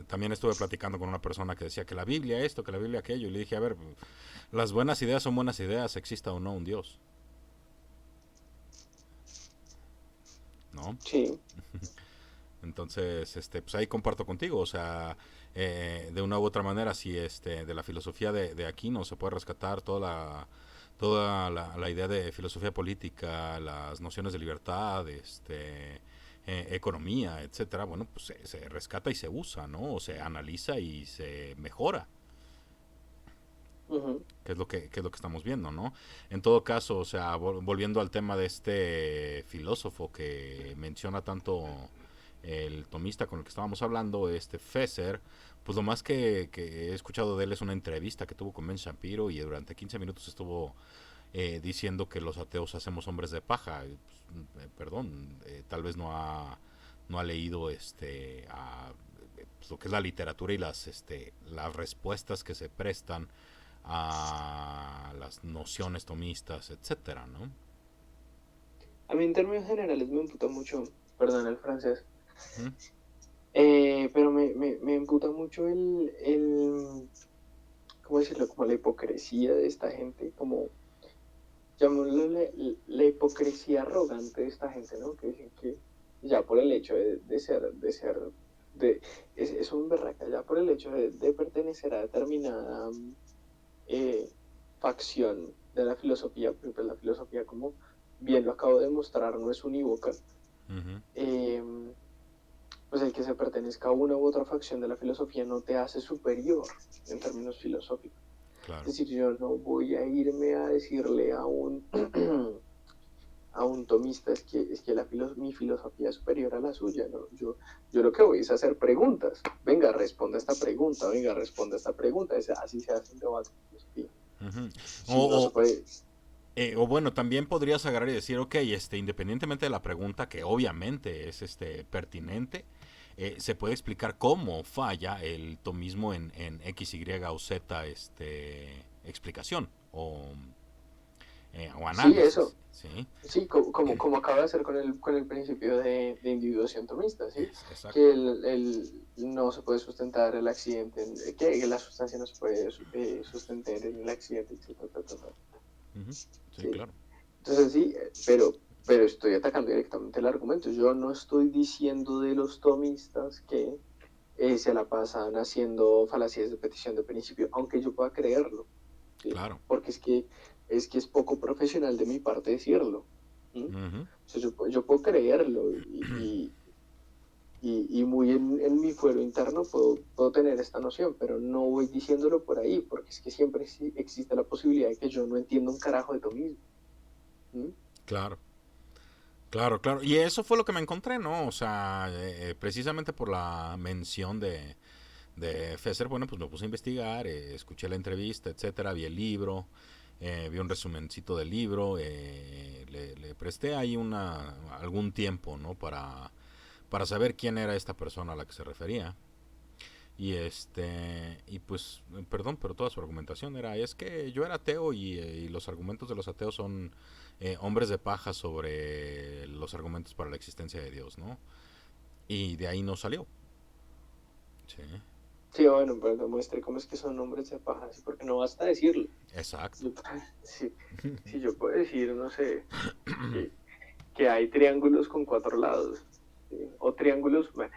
[SPEAKER 2] también estuve platicando con una persona que decía que la Biblia esto, que la Biblia aquello, y le dije, a ver, las buenas ideas son buenas ideas, exista o no un Dios, ¿no?
[SPEAKER 1] Sí.
[SPEAKER 2] Entonces, pues ahí comparto contigo, o sea, de una u otra manera, si de la filosofía de Aquino se puede rescatar toda la idea de filosofía política, las nociones de libertad, economía, etcétera, bueno, pues se rescata y se usa, ¿no? O se analiza y se mejora,
[SPEAKER 1] Uh-huh.
[SPEAKER 2] que es lo que estamos viendo, ¿no? En todo caso, o sea, volviendo al tema de este filósofo que menciona tanto el tomista con el que estábamos hablando, Fesser, pues lo más que he escuchado de él es una entrevista que tuvo con Ben Shapiro y durante 15 minutos estuvo diciendo que los ateos hacemos hombres de paja. Perdón, tal vez no ha leído pues, lo que es la literatura y las respuestas que se prestan a las nociones tomistas, etcétera, ¿no?
[SPEAKER 1] A mí en términos generales me emputa mucho, perdón el francés,
[SPEAKER 2] Ujú.
[SPEAKER 1] pero me emputa mucho ¿cómo decirlo? Como la hipocresía de esta gente, como llamémoslo la hipocresía arrogante de esta gente, ¿no? Que dicen que ya por el hecho es un berraca, ya por el hecho de pertenecer a determinada eh, facción de la filosofía, porque la filosofía, como bien lo acabo de mostrar, no es unívoca,
[SPEAKER 2] Ujú.
[SPEAKER 1] eh, pues el que se pertenezca a una u otra facción de la filosofía no te hace superior en términos filosóficos. Es
[SPEAKER 2] Claro.
[SPEAKER 1] decir, yo no voy a irme a decirle a un tomista es que mi filosofía es superior a la suya, ¿no? Yo lo que voy es hacer preguntas. Venga, responda esta pregunta, venga, responda esta pregunta. Así se hace un debate de filosofía.
[SPEAKER 2] Ujú.
[SPEAKER 1] Si no se
[SPEAKER 2] O,
[SPEAKER 1] puede.
[SPEAKER 2] o bueno, también podrías agarrar y decir, ok, independientemente de la pregunta, que obviamente es pertinente, se puede explicar cómo falla el tomismo en X, Y o Z explicación o
[SPEAKER 1] Sí, eso.
[SPEAKER 2] análisis, ¿sí?
[SPEAKER 1] Sí, como acaba de hacer con el principio de individuación tomista, ¿sí? Que
[SPEAKER 2] Exacto.
[SPEAKER 1] no se puede sustentar el accidente, que la sustancia no se puede sustentar en el accidente, etcétera, etcétera,
[SPEAKER 2] Ujú. Sí,
[SPEAKER 1] ¿sí?
[SPEAKER 2] claro.
[SPEAKER 1] Entonces sí, pero estoy atacando directamente el argumento. Yo no estoy diciendo de los tomistas que se la pasan haciendo falacias de petición de principio, aunque yo pueda creerlo, ¿sí?
[SPEAKER 2] Claro.
[SPEAKER 1] Porque es que es poco profesional de mi parte decirlo. ¿Sí?
[SPEAKER 2] Ujú.
[SPEAKER 1] O sea, yo puedo creerlo y muy en mi fuero interno puedo tener esta noción, pero no voy diciéndolo por ahí, porque es que siempre existe la posibilidad de que yo no entienda un carajo de tomismo. ¿Sí?
[SPEAKER 2] Claro. Claro, claro. Y eso fue lo que me encontré, ¿no? O sea, precisamente por la mención de Fesser, bueno, pues me puse a investigar, escuché la entrevista, etcétera, vi el libro, vi un resumencito del libro, le presté ahí algún tiempo, ¿no? Para saber quién era esta persona a la que se refería. Y pues, perdón, pero toda su argumentación es que yo era ateo y los argumentos de los ateos son hombres de paja sobre los argumentos para la existencia de Dios, ¿no? Y de ahí no salió. Sí,
[SPEAKER 1] Sí, bueno, pero demuestre cómo es que son hombres de paja, ¿sí? Porque no basta decirlo.
[SPEAKER 2] exacto.
[SPEAKER 1] Yo- sí, sí, yo puedo decir, no sé, que, que hay triángulos con cuatro lados, ¿sí? O triángulos, bueno,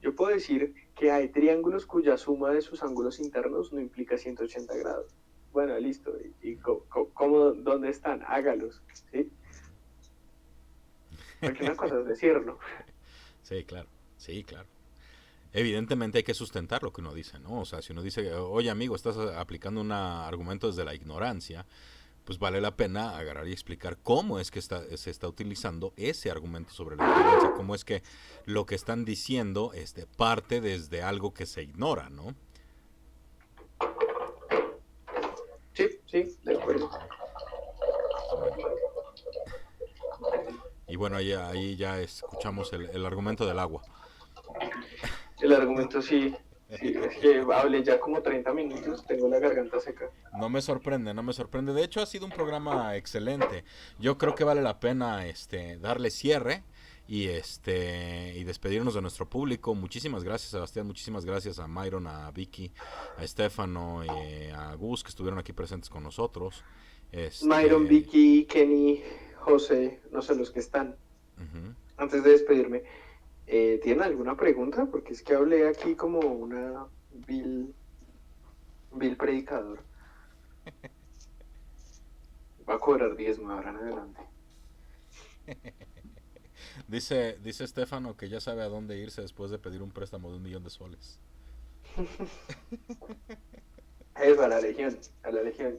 [SPEAKER 1] yo puedo decir que hay triángulos cuya suma de sus ángulos internos no implica 180 grados. Bueno, listo. ¿Y cómo, dónde están? Hágalos, ¿sí? Porque una cosa es decirlo.
[SPEAKER 2] Sí, claro. Sí, claro. Evidentemente hay que sustentar lo que uno dice, ¿no? O sea, si uno dice, oye amigo, estás aplicando un argumento desde la ignorancia, pues vale la pena agarrar y explicar cómo es que se está utilizando ese argumento sobre la ignorancia, cómo es que lo que están diciendo parte desde algo que se ignora, ¿no?
[SPEAKER 1] Sí, sí, de acuerdo.
[SPEAKER 2] Sí. Y bueno, ahí ya escuchamos el argumento del agua.
[SPEAKER 1] El argumento sí, sí, es que hablé ya como 30 minutos, tengo la garganta seca.
[SPEAKER 2] No me sorprende, no me sorprende. De hecho, ha sido un programa excelente. Yo creo que vale la pena darle cierre y despedirnos de nuestro público. Muchísimas gracias, Sebastián. Muchísimas gracias a Myron, a Vicky, a Estefano, a Gus, que estuvieron aquí presentes con nosotros.
[SPEAKER 1] Myron,
[SPEAKER 2] Este.
[SPEAKER 1] Vicky, Kenny, José, no sé los que están.
[SPEAKER 2] Ujú.
[SPEAKER 1] Antes de despedirme, ¿tienen alguna pregunta? Porque es que hablé aquí como una vil predicador. Va a cobrar 10 ahora en adelante.
[SPEAKER 2] Dice Estefano que ya sabe a dónde irse después de pedir un préstamo de $1,000,000.
[SPEAKER 1] Es a la legión, a la legión.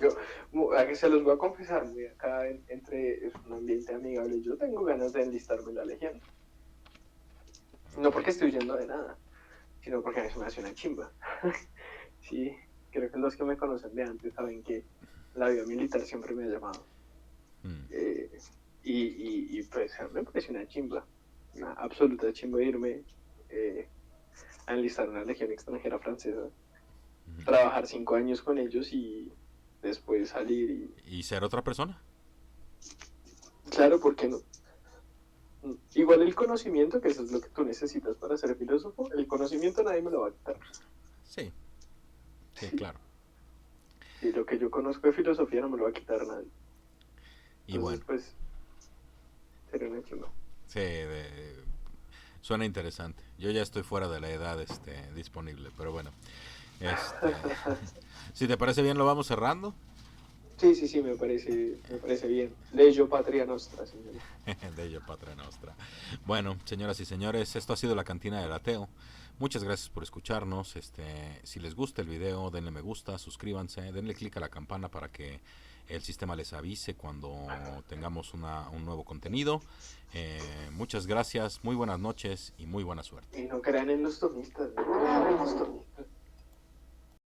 [SPEAKER 1] A que se los voy a confesar, muy acá entre es un ambiente amigable. Yo tengo ganas de enlistarme en la legión. No porque estoy huyendo de nada, sino porque a mí se me hace una chimba. Sí, creo que los que me conocen de antes saben que la vida militar siempre me ha llamado.
[SPEAKER 2] Mm.
[SPEAKER 1] Pues me pareció una chimba, una absoluta chimba irme a enlistar una legión extranjera francesa,
[SPEAKER 2] Ujú.
[SPEAKER 1] trabajar 5 años con ellos y después salir
[SPEAKER 2] ¿Y ser otra persona?
[SPEAKER 1] claro, ¿por qué no? Igual el conocimiento, que eso es lo que tú necesitas para ser filósofo, el conocimiento nadie me lo va a quitar.
[SPEAKER 2] Sí, sí, claro.
[SPEAKER 1] Y lo que yo conozco de filosofía no me lo va a quitar nadie.
[SPEAKER 2] Y
[SPEAKER 1] Entonces,
[SPEAKER 2] bueno,
[SPEAKER 1] pues, sería una chimba.
[SPEAKER 2] sí, suena interesante. Yo ya estoy fuera de la edad disponible, pero bueno. Este, si te parece bien, lo vamos cerrando.
[SPEAKER 1] Sí, sí, sí, me parece bien. Legio Patria Nostra, señor.
[SPEAKER 2] De ello, Patria Nostra. Bueno, señoras y señores, esto ha sido la Cantina del Ateo. Muchas gracias por escucharnos. Si les gusta el video, denle me gusta, suscríbanse, denle click a la campana para que el sistema les avise cuando tengamos un nuevo contenido. Muchas gracias, muy buenas noches y muy buena suerte.
[SPEAKER 1] Y no crean en los tomistas, no crean en los tomistas.